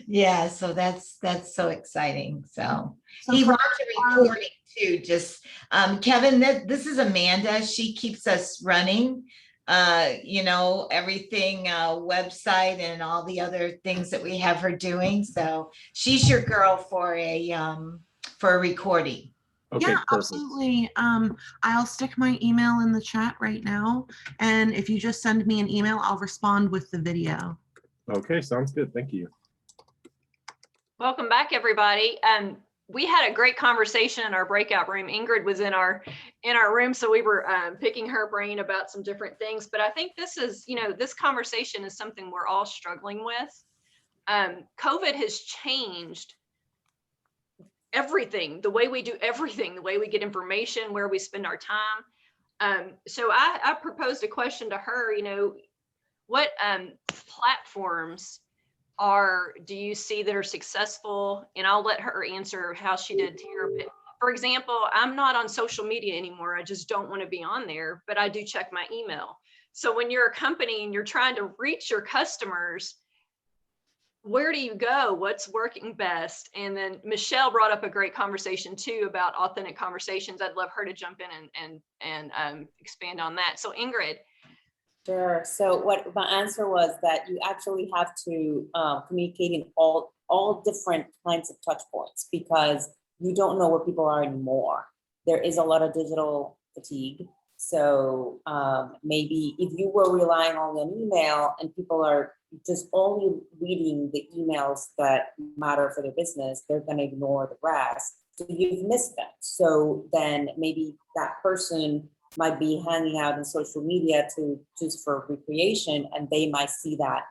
Yeah, so that's so exciting. So So he for wants a recording too. Just Kevin, this is Amanda. She keeps us running. You know, everything, website and all the other things that we have her doing. So she's your girl for a recording. Okay, yeah, perfect. absolutely. I'll stick my email in the chat right now, and if you just send me an email, I'll respond with the video. Okay, sounds good. Thank you. Welcome back, everybody. We had a great conversation in our breakout room. Ingrid was in our room, so we were picking her brain about some different things. But I think this is, this conversation is something we're all struggling with. COVID has changed everything, the way we do everything, the way we get information, where we spend our time. So I proposed a question to her, what platforms do you see that are successful? And I'll let her answer how she did here. But for example, I'm not on social media anymore. I just don't want to be on there, but I do check my email. So when you're a company and you're trying to reach your customers, where do you go? What's working best? And then Michelle brought up a great conversation too about authentic conversations. I'd love her to jump in and expand on that. So Ingrid. Sure. So what my answer was that you actually have to communicate in all different kinds of touch points, because you don't know where people are anymore. There is a lot of digital fatigue. So maybe if you were relying only on email and people are just only reading the emails that matter for their business, they're going to ignore the rest. So you've missed them. So then maybe that person might be hanging out in social media just for recreation, and they might see that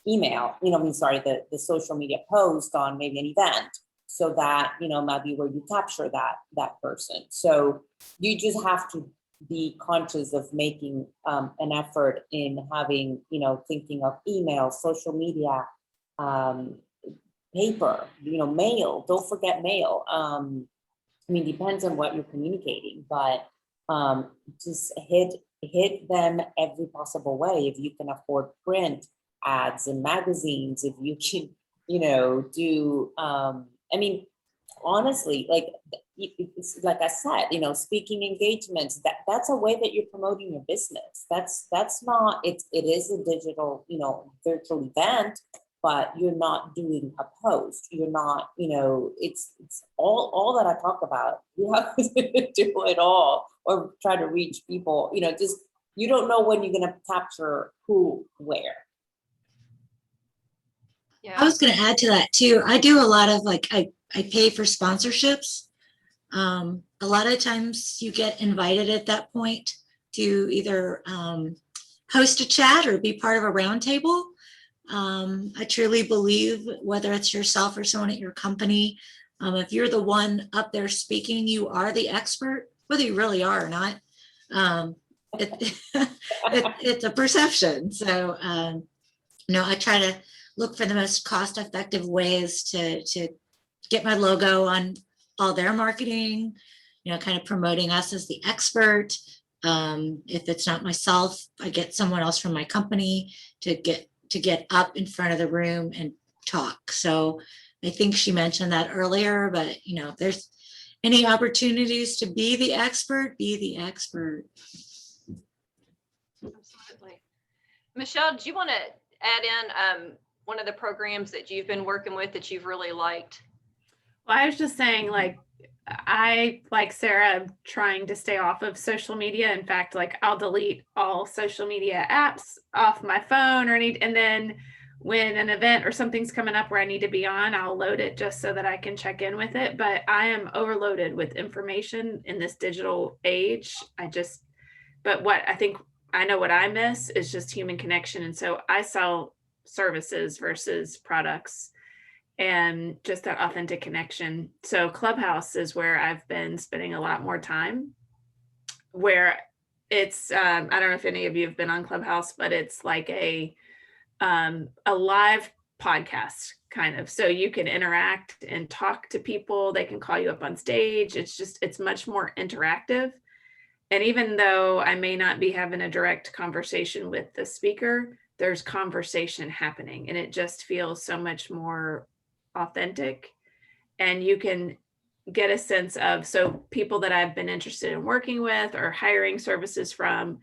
email, the social media post on maybe an event. So that, might be where you capture that person. So you just have to be conscious of making an effort in having, thinking of email, social media, paper, mail. Don't forget mail. Depends on what you're communicating, but just hit hit them every possible way. If you can afford print ads in magazines, if you can, do, I mean, honestly, like, it's like I said, speaking engagements, that's a way that you're promoting your business. That's not, it is a digital, virtual event, but you're not doing a post. You're not, it's all that I talk about. You have to do it all or try to reach people, just, you don't know when you're going to capture who, where. Yeah. I was going to add to that too. I do a lot of I pay for sponsorships. A lot of times you get invited at that point to either host a chat or be part of a roundtable. I truly believe whether it's yourself or someone at your company, if you're the one up there speaking, you are the expert, whether you really are or not. It's a perception. So, I try to look for the most cost-effective ways to get my logo on all their marketing, kind of promoting us as the expert. If it's not myself, I get someone else from my company to get up in front of the room and talk. So I think she mentioned that earlier, but if there's any opportunities to be the expert, be the expert. Absolutely. Michelle, do you want to add in one of the programs that you've been working with that you've really liked? Well, I was just saying, I, like Sarah, am trying to stay off of social media. In fact, I'll delete all social media apps off my phone and then when an event or something's coming up where I need to be on, I'll load it just so that I can check in with it. But I am overloaded with information in this digital age. But what I think I know what I miss is just human connection. And so I sell services versus products and just that authentic connection. So Clubhouse is where I've been spending a lot more time, where it's, I don't know if any of you have been on Clubhouse, but it's like a live podcast kind of. So you can interact and talk to people. They can call you up on stage. It's much more interactive. And even though I may not be having a direct conversation with the speaker, there's conversation happening and it just feels so much more authentic. And you can get a sense of, so people that I've been interested in working with or hiring services from,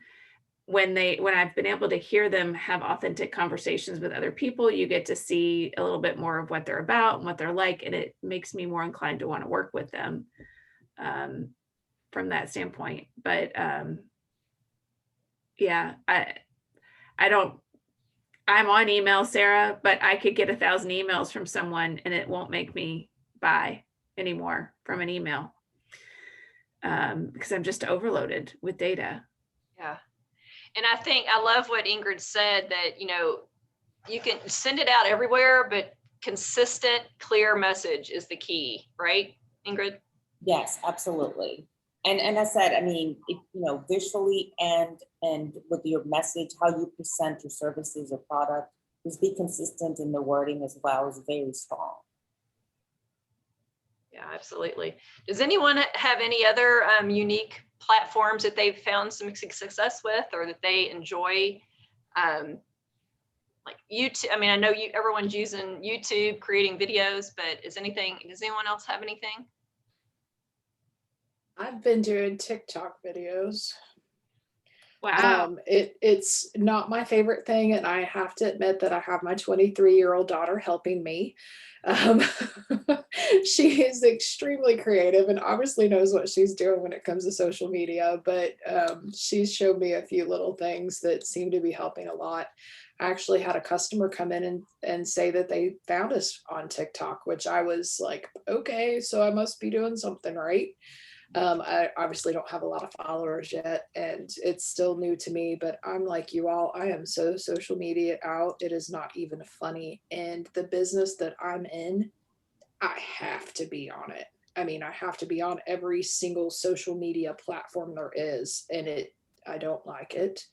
when I've been able to hear them have authentic conversations with other people, you get to see a little bit more of what they're about and what they're like. And it makes me more inclined to want to work with them from that standpoint. But yeah, I'm on email, Sarah, but I could get 1,000 emails from someone and it won't make me buy anymore from an email because I'm just overloaded with data. Yeah. And I think I love what Ingrid said, that, you can send it out everywhere, but consistent, clear message is the key, right, Ingrid? Yes, absolutely. And I said, I mean, visually and with your message, how you present your services or product, just be consistent in the wording as well is very strong. Yeah, absolutely. Does anyone have any other unique platforms that they've found some success with or that they enjoy? Like YouTube, I mean, I know everyone's using YouTube, creating videos, but does anyone else have anything? I've been doing TikTok videos. Wow. It's not my favorite thing, and I have to admit that I have my 23-year-old daughter helping me. She is extremely creative and obviously knows what she's doing when it comes to social media, but she's showed me a few little things that seem to be helping a lot. I actually had a customer come in and say that they found us on TikTok, which I was like, okay, so I must be doing something right. I obviously don't have a lot of followers yet, and it's still new to me, but I'm like you all, I am so social media out. It is not even funny. And the business that I'm in, I have to be on it. I mean, I have to be on every single social media platform there is, and I don't like it.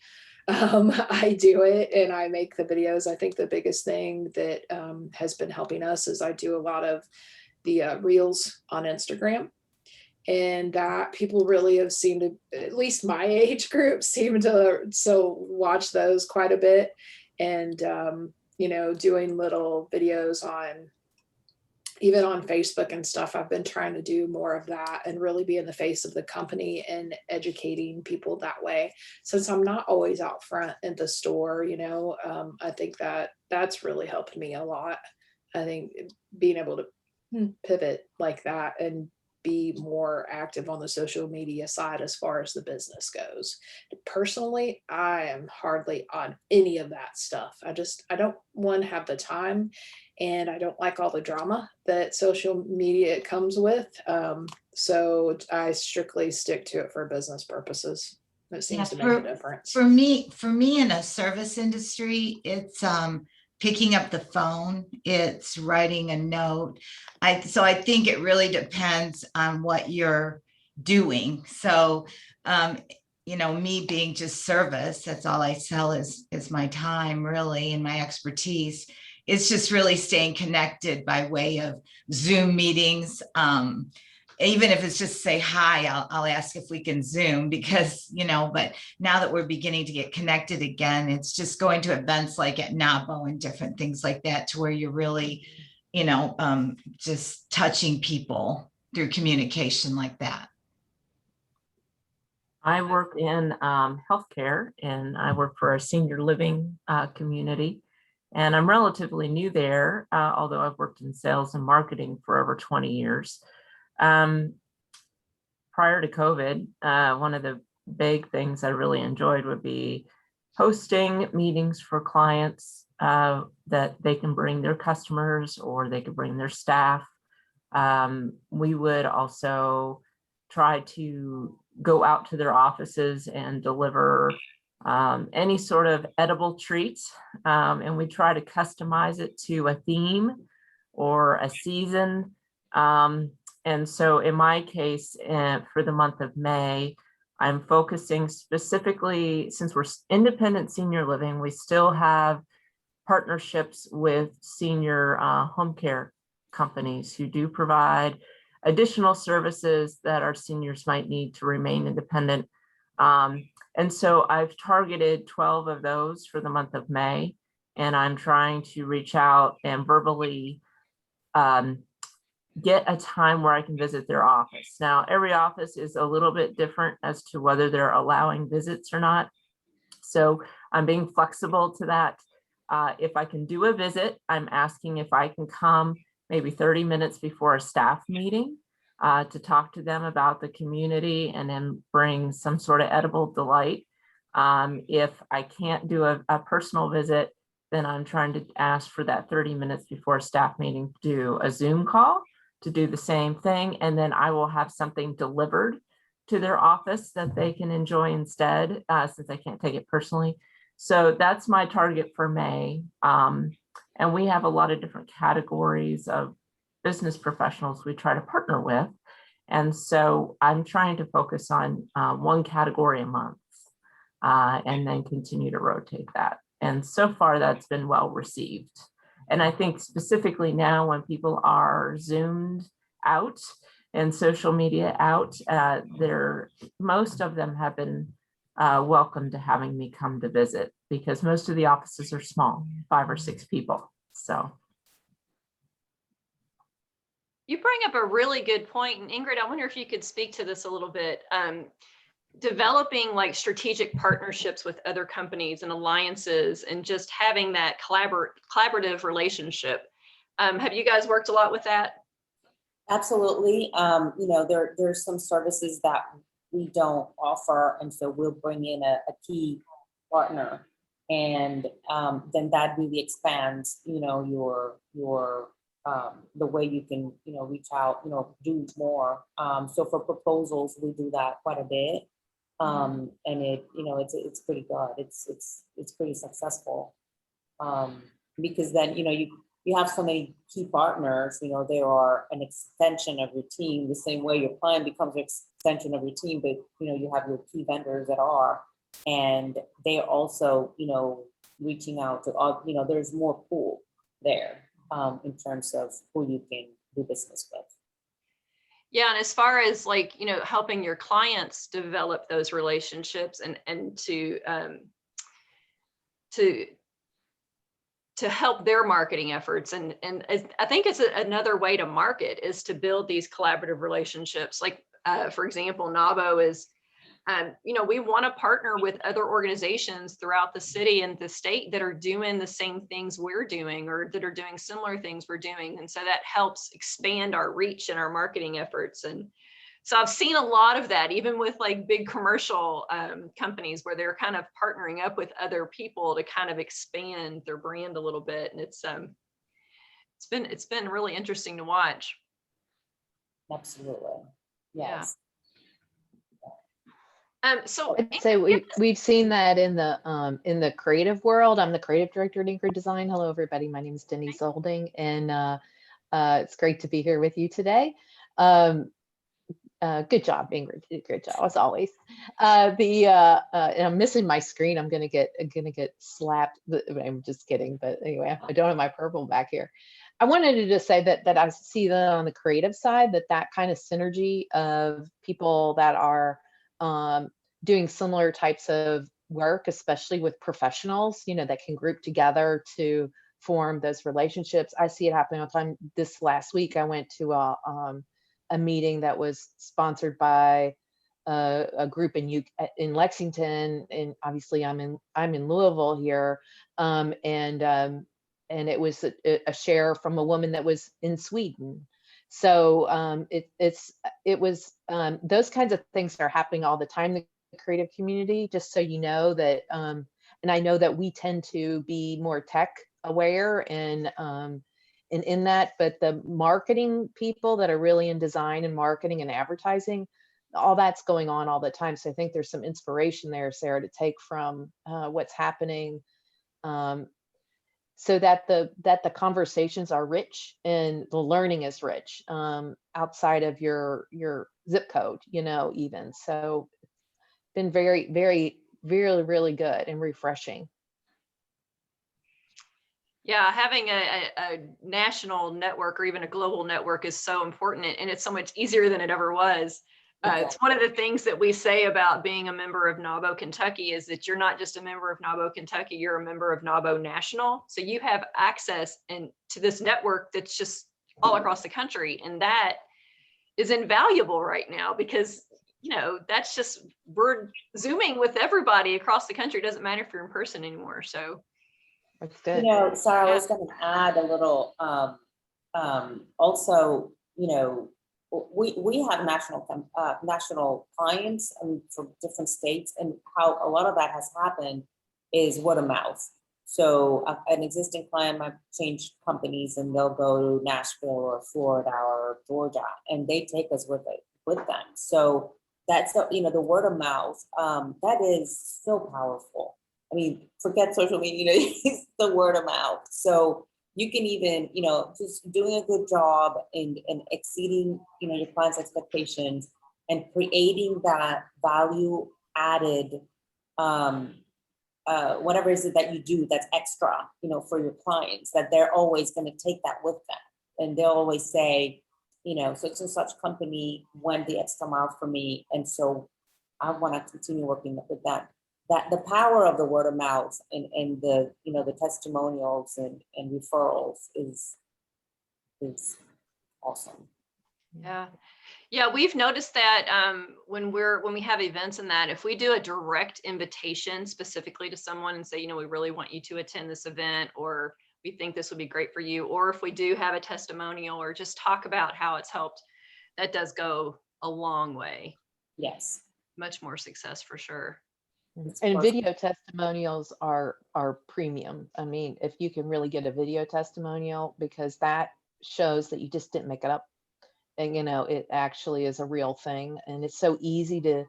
I do it and I make the videos. I think the biggest thing that has been helping us is I do a lot of the reels on Instagram. and that people really have seemed to, at least my age group, seem to watch those quite a bit. And doing little videos on, even on Facebook and stuff. I've been trying to do more of that and really be in the face of the company and educating people that way, since I'm not always out front at the store. I think that that's really helped me a lot. I think being able to pivot like that and be more active on the social media side as far as the business goes. Personally, I am hardly on any of that stuff. I don't, one, have the time, and I don't like all the drama that social media comes with. So I strictly stick to it for business purposes. It seems to make a difference. For me in a service industry, it's picking up the phone, it's writing a note. So I think it really depends on what you're doing. So, me being just service, that's all I sell is my time really, and my expertise. It's just really staying connected by way of Zoom meetings. Even if it's just say hi, I'll ask if we can Zoom, because, but now that we're beginning to get connected again, it's just going to events like at NAPO and different things like that, to where you're really, just touching people through communication like that. I work in healthcare, and I work for a senior living community. And I'm relatively new there, although I've worked in sales and marketing for over 20 years. Prior to COVID, one of the big things I really enjoyed would be hosting meetings for clients that they can bring their customers, or they could bring their staff. We would also try to go out to their offices and deliver any sort of edible treats. And we try to customize it to a theme or a season. And so in my case, for the month of May, I'm focusing specifically, since we're independent senior living, we still have partnerships with senior home care companies who do provide additional services that our seniors might need to remain independent. And so I've targeted 12 of those for the month of May, and I'm trying to reach out and verbally get a time where I can visit their office. Now, every office is a little bit different as to whether they're allowing visits or not. So I'm being flexible to that. If I can do a visit, I'm asking if I can come maybe 30 minutes before a staff meeting to talk to them about the community and then bring some sort of edible delight. If I can't do a personal visit, then I'm trying to ask for that 30 minutes before a staff meeting to do a Zoom call to do the same thing. And then I will have something delivered to their office that they can enjoy instead, since I can't take it personally. So that's my target for May. And we have a lot of different categories of business professionals we try to partner with. And so I'm trying to focus on one category a month and then continue to rotate that. And so far that's been well received. And I think specifically now when people are Zoomed out and social media out, most of them have been welcome to having me come to visit, because most of the offices are small, 5 or 6 people. So you bring up a really good point. And Ingrid, I wonder if you could speak to this a little bit. Developing like strategic partnerships with other companies and alliances, and just having that collaborative relationship. Have you guys worked a lot with that? Absolutely. There's some services that we don't offer, and so we'll bring in a key partner, and then that really expands, your the way you can, reach out, do more. So for proposals, we do that quite a bit. And it's pretty good. It's pretty successful. Because then, you have so many key partners, they are an extension of your team, the same way your client becomes an extension of your team, but you have your key vendors that are, and they're also, reaching out to all, there's more pool there in terms of who you can do business with. Yeah, and as far as like, helping your clients develop those relationships and to help their marketing efforts. And I think it's another way to market is to build these collaborative relationships. Like, for example, NAWBO is, we want to partner with other organizations throughout the city and the state that are doing the same things we're doing or that are doing similar things we're doing. And so that helps expand our reach and our marketing efforts. And so I've seen a lot of that, even with like big commercial companies where they're kind of partnering up with other people to kind of expand their brand a little bit. And it's been really interesting to watch. Absolutely. Yeah. Yes. So I'd say we've seen that in the creative world. I'm the creative director at Ingrid Design. Hello, everybody. My name is Denise Olding, and it's great to be here with you today. Good job, Ingrid. You did a great job as always. And I'm missing my screen. I'm gonna get slapped. I'm just kidding. But anyway, I don't have my purple back here. I wanted to just say that I see that on the creative side, that kind of synergy of people that are doing similar types of work, especially with professionals, that can group together to form those relationships. I see it happening all the time. This last week, I went to a meeting that was sponsored by a group in Lexington, and obviously I'm in Louisville here, and it was a share from a woman that was in Sweden. So it was those kinds of things are happening all the time in the creative community, just so you know that, and I know that we tend to be more tech aware and in that, but the marketing people that are really in design and marketing and advertising, all that's going on all the time. So I think there's some inspiration there, Sarah, to take from what's happening, so that the conversations are rich and the learning is rich, outside of your zip code, even. So it's been very, very, really, really good and refreshing. yeah, having a national network or even a global network is so important, and it's so much easier than it ever was. It's one of the things that we say about being a member of NAWBO Kentucky is that you're not just a member of NAWBO Kentucky, you're a member of NAWBO National. So you have access to this network that's just all across the country. And that is invaluable right now because, that's just, we're Zooming with everybody across the country. It doesn't matter if you're in person anymore. So That's good. Sarah, I was going to add a little, also, we have national clients from different states, and how a lot of that has happened is word of mouth. So an existing client might change companies and they'll go to Nashville or Florida or Georgia, and they take us with them. So that's the word of mouth, that is so powerful. I mean, forget social media, it's the word of mouth. So you can even, just doing a good job and exceeding, your client's expectations and creating that value added, whatever is it that you do that's extra, for your clients, that they're always going to take that with them. And they'll always say, such and such company went the extra mile for me. And so I want to continue working with them. That the power of the word of mouth and the, the testimonials and referrals is awesome. Yeah, we've noticed that when we have events and that, if we do a direct invitation specifically to someone and say, we really want you to attend this event, or we think this would be great for you, or if we do have a testimonial or just talk about how it's helped, that does go a long way. Yes. Much more success for sure. And video testimonials are premium. I mean, if you can really get a video testimonial, because that shows that you just didn't make it up. And, it actually is a real thing. And it's so easy to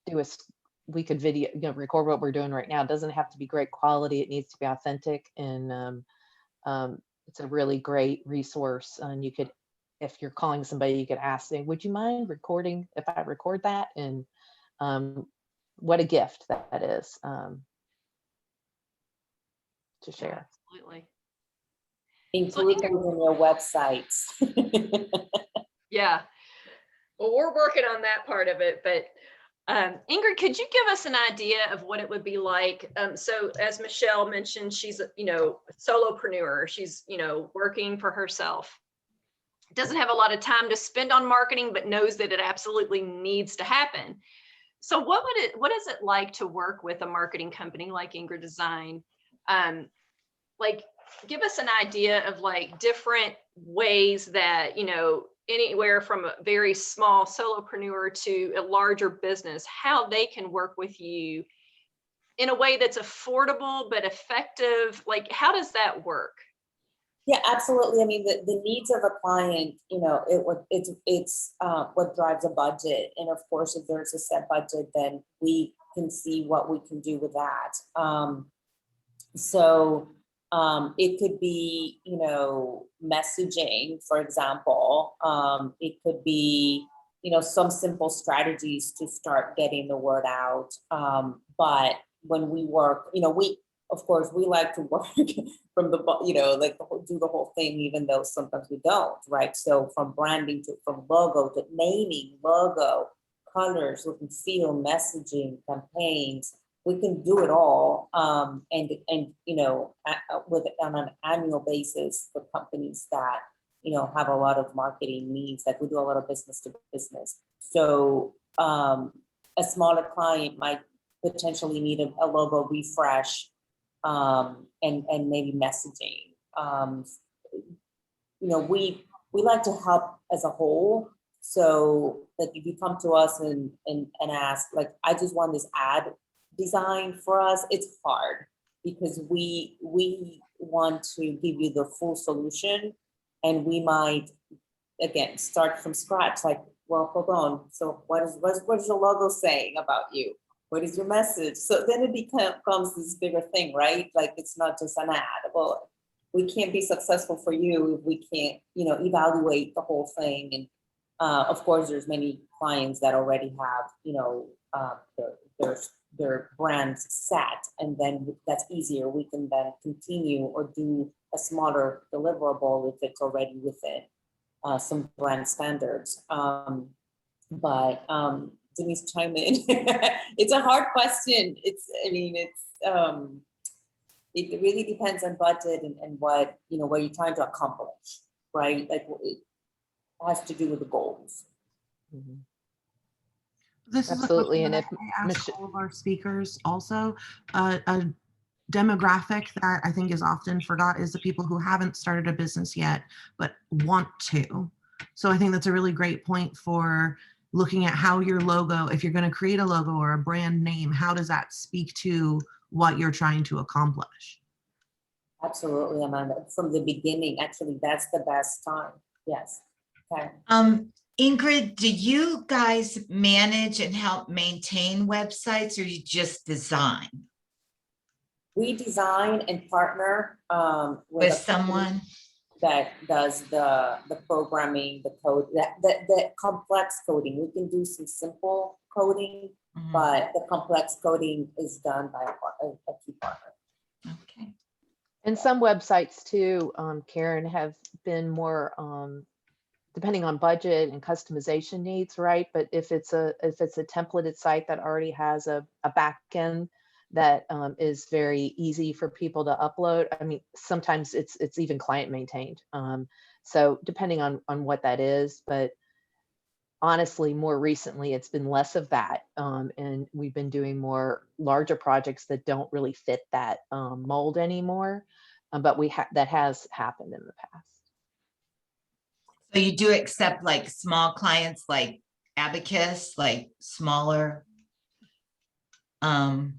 do we could record what we're doing right now. It doesn't have to be great quality. It needs to be authentic. And it's a really great resource. And you could, if you're calling somebody, you could ask them, would you mind recording if I record that? And what a gift that is, to share. Absolutely. Include them in your websites. Yeah. Well, we're working on that part of it, but Ingrid, could you give us an idea of what it would be like? So as Michelle mentioned, she's a, solopreneur. She's, working for herself. Doesn't have a lot of time to spend on marketing, but knows that it absolutely needs to happen. So what is it like to work with a marketing company like Ingrid Design? Like, give us an idea of like different ways that, anywhere from a very small solopreneur to a larger business, how they can work with you in a way that's affordable but effective. Like, how does that work? Yeah, absolutely. I mean, the needs of a client, it's what drives a budget. And of course, if there's a set budget, then we can see what we can do with that. It could be, messaging, for example. It could be, some simple strategies to start getting the word out. But when we work, of course, we like to work from do the whole thing, even though sometimes we don't, right? So from branding from logo to naming, logo, colors, look and feel, messaging, campaigns, we can do it all. On an annual basis for companies that, have a lot of marketing needs, like we do a lot of business to business. So a smaller client might potentially need a logo refresh, and maybe messaging. We like to help as a whole. So that if you come to us and ask, like, I just want this ad designed for us, it's hard because we want to give you the full solution, and we might again start from scratch. Like, well, hold on. So what is your logo saying about you? What is your message? So then it becomes this bigger thing, right? Like, it's not just an ad. Well, we can't be successful for you if we can't, evaluate the whole thing. And of course, there's many clients that already have, their brands set, and then that's easier. We can then continue or do a smaller deliverable if it's already within some brand standards. Denise, chime in. It's a hard question. It really depends on budget and what, what you're trying to accomplish, right? Like, it has to do with the goals. Mhm. This Absolutely. is a And if question that I ask all of our speakers also. A demographic that I think is often forgot is the people who haven't started a business yet, but want to. So I think that's a really great point for looking at how your logo, if you're going to create a logo or a brand name, how does that speak to what you're trying to accomplish? Absolutely, Amanda. From the beginning, actually, that's the best time. Yes. Okay. Ingrid, do you guys manage and help maintain websites, or you just design? We design and partner With a someone that does the programming, the code, the complex coding. We can do some simple coding, but the complex coding is done by a key partner. Okay. And some websites too, Karen, have been more depending on budget and customization needs, right? But if it's a templated site that already has a back end that is very easy for people to upload. I mean, sometimes it's even client maintained. So depending on what that is, but honestly, more recently, it's been less of that. And we've been doing more larger projects that don't really fit that mold anymore. But that has happened in the past. So you do accept like small clients like Abacus, like smaller, small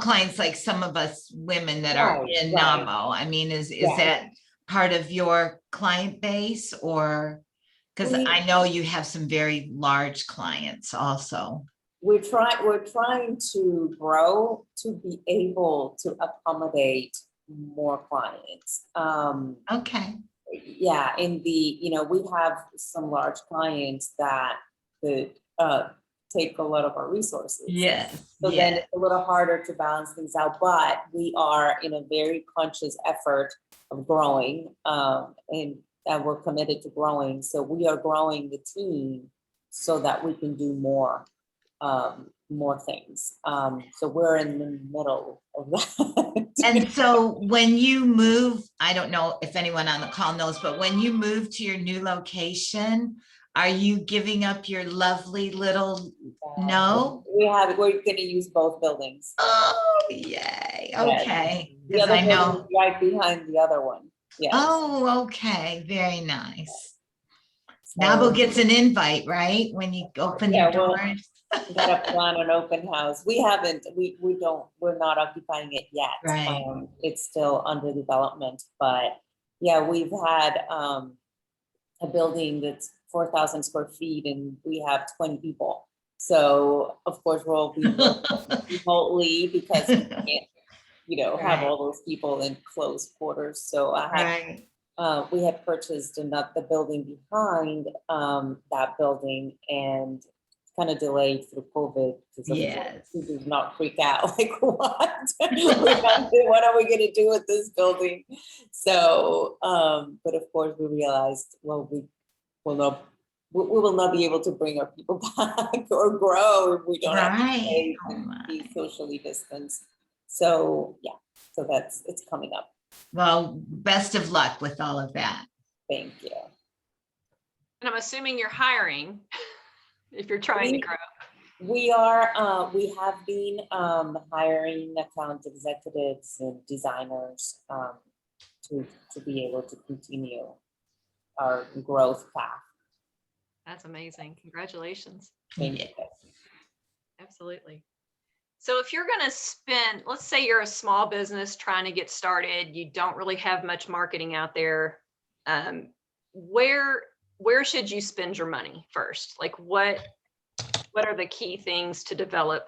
clients like some of us women that are in NAMO. I mean, is that part of your client base, or because I know you have some very large clients also. We're trying to grow to be able to accommodate more clients. Okay. Yeah, we have some large clients that could take a lot of our resources. Yes. So then it's a little harder to balance things out, but we are in a very conscious effort of growing. And that we're committed to growing. So we are growing the team so that we can do more things. So we're in the middle of that. And so when you move, I don't know if anyone on the call knows, but when you move to your new location, are you giving up your lovely little, no? We're going to use both buildings. Oh, yay. Okay. The Because other I building know. is right behind the other one. Yes. Oh, okay. Very nice. Nabo gets an invite, right? When you open your doors. We gotta plan an open house. We haven't, we're not occupying it yet. Right. It's still under development, but yeah, we've had a building that's 4,000 square feet and we have 20 people. So of course we'll be remotely because we can't, have all those people in close quarters. So we had purchased the building behind that building and kind of delayed through COVID because we did not freak out. Like, what? What are we going to do with this building? So, but of course we realized, well, we will not be able to bring our people back or grow if we don't have to be socially distanced. So yeah, so it's coming up. Well, best of luck with all of that. Thank you. And I'm assuming you're hiring if you're trying to grow. We are, we have been hiring account executives and designers to be able to continue our growth path. That's amazing. Congratulations. Thank you. Absolutely. So if you're going to spend, let's say you're a small business trying to get started, you don't really have much marketing out there. Where should you spend your money first? Like what are the key things to develop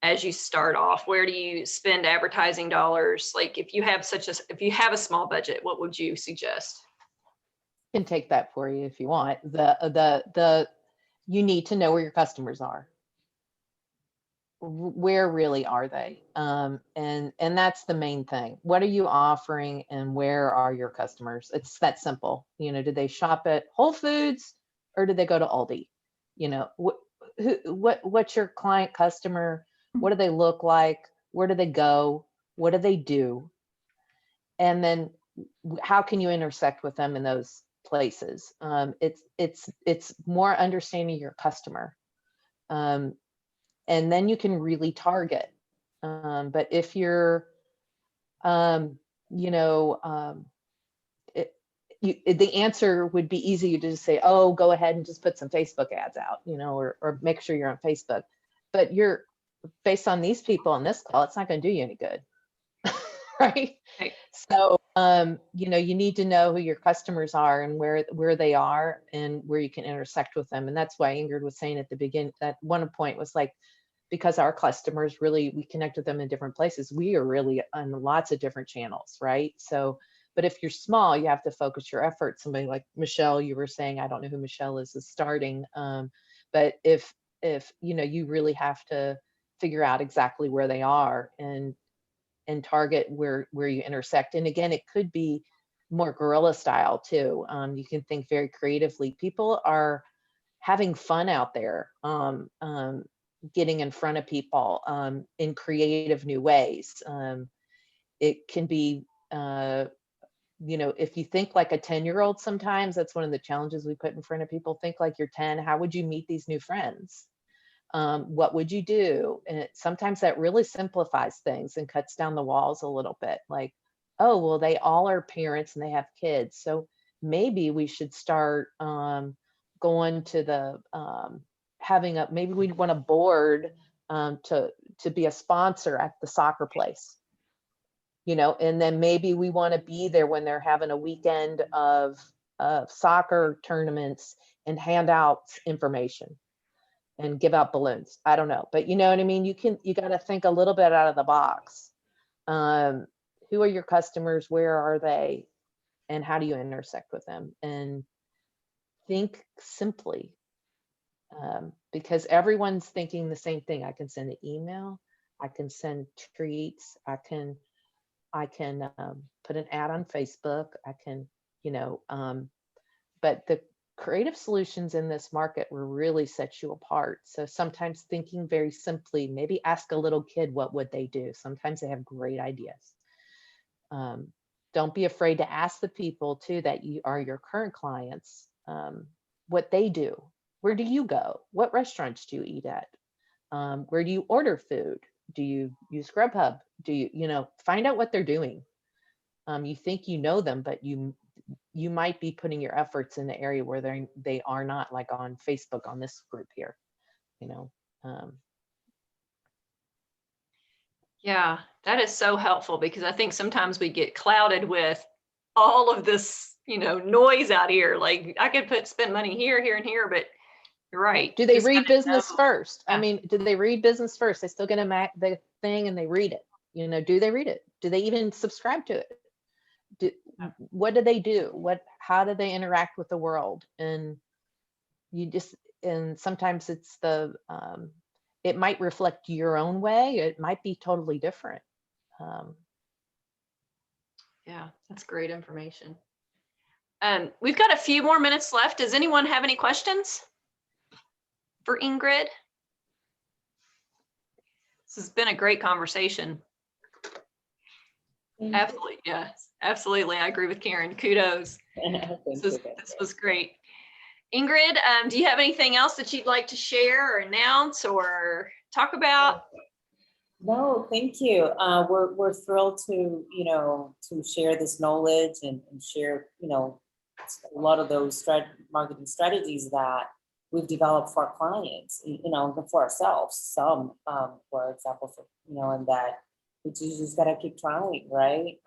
as you start off? Where do you spend advertising dollars? Like if you have a small budget, what would you suggest? I can take that for you if you want. You need to know where your customers are. Where really are they? And that's the main thing. What are you offering and where are your customers? It's that simple. Do they shop at Whole Foods or do they go to Aldi? What's your client customer? What do they look like? Where do they go? What do they do? And then how can you intersect with them in those places? It's more understanding your customer. And then you can really target. But if you're, the answer would be easy to just say, oh, go ahead and just put some Facebook ads out, or make sure you're on Facebook. But based on these people on this call, it's not going to do you any good. Right? So, you need to know who your customers are and where they are and where you can intersect with them. And that's why Ingrid was saying at the beginning, that one point was like, because our customers really, we connect with them in different places. We are really on lots of different channels, right? So, but if you're small, you have to focus your efforts. Somebody like Michelle, you were saying, I don't know who Michelle is starting. But if you really have to figure out exactly where they are and target where you intersect. And again, it could be more guerrilla style too. You can think very creatively. People are having fun out there, getting in front of people in creative new ways. It can be, if you think like a 10-year-old, sometimes that's one of the challenges we put in front of people. Think like you're 10. How would you meet these new friends? What would you do? And sometimes that really simplifies things and cuts down the walls a little bit. Like, oh, well, they all are parents and they have kids. So maybe we should start going to the, maybe we'd want a board to be a sponsor at the soccer place, and then maybe we want to be there when they're having a weekend of soccer tournaments and hand out information and give out balloons. I don't know, but you know what I mean? You got to think a little bit out of the box. Who are your customers? Where are they? And how do you intersect with them? And think simply, because everyone's thinking the same thing. I can send an email. I can send tweets. I can put an ad on Facebook. I can you know, but the creative solutions in this market will really set you apart. So sometimes thinking very simply, maybe ask a little kid, what would they do? Sometimes they have great ideas. Don't be afraid to ask the people too that you are your current clients, what they do. Where do you go? What restaurants do you eat at? Where do you order food? Do you use Grubhub? Do you know, find out what they're doing. You think you know them, but you might be putting your efforts in the area where they are not, like on Facebook on this group here, you know. Yeah, that is so helpful, because I think sometimes we get clouded with all of this, you know, noise out here. Like I could spend money here, here, and here, but you're right. Do they Just read gotta business know. first? I Yeah. mean, do they read business first? They still get the thing and they read it. You know, do they read it? Do they even subscribe to it? What do they do? How do they interact with the world? And and sometimes it's it might reflect your own way. It might be totally different. Yeah, that's great information. We've got a few more minutes left. Does anyone have any questions for Ingrid? This has been a great conversation. Absolutely, yes, absolutely. I agree with Karen. Kudos. This was great. Ingrid, do you have anything else that you'd like to share or announce or talk about? No, thank you. We're thrilled to, you know, to share this knowledge and share, you know, a lot of those marketing strategies that we've developed for our clients, you know, for ourselves. Some, for example, you know, and that we just gotta keep trying, right?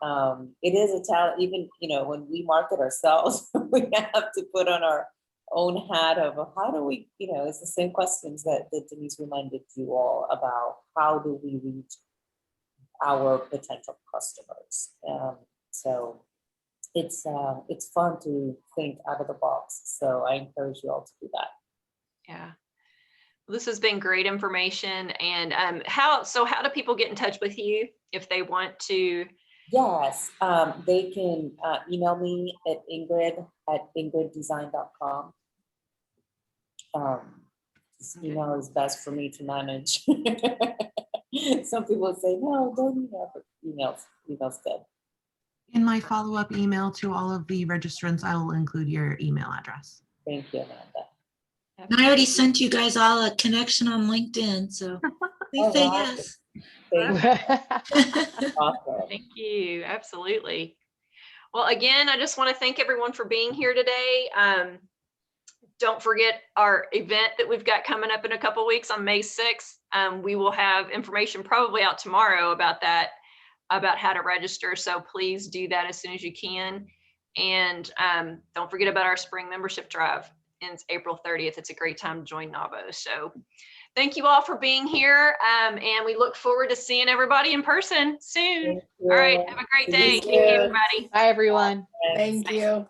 It is a talent, even, you know, when we market ourselves, we have to put on our own hat of how do we, you know, it's the same questions that Denise reminded you all about. How do we reach our potential customers? So it's fun to think out of the box. So I encourage you all to do that. Yeah. Well, this has been great information. And how do people get in touch with you if they want to? Yes, they can email me at ingrid@ingriddesign.com. This email is best for me to manage. Some people say, no, don't email, but email's good. In my follow-up email to all of the registrants, I will include your email address. Thank you, Amanda. And I already sent you guys all a connection on LinkedIn, so please say yes. Thank you. Awesome. Thank you. Absolutely. Well, again, I just want to thank everyone for being here today. Don't forget our event that we've got coming up in a couple of weeks on May 6th. We will have information probably out tomorrow about that, about how to register. So please do that as soon as you can. And don't forget about our spring membership drive. It's April 30th. It's a great time to join NAWBO. So thank you all for being here. And we look forward to seeing everybody in person soon. All right. Have a great day. Thank you, everybody. Bye, everyone. Thank you.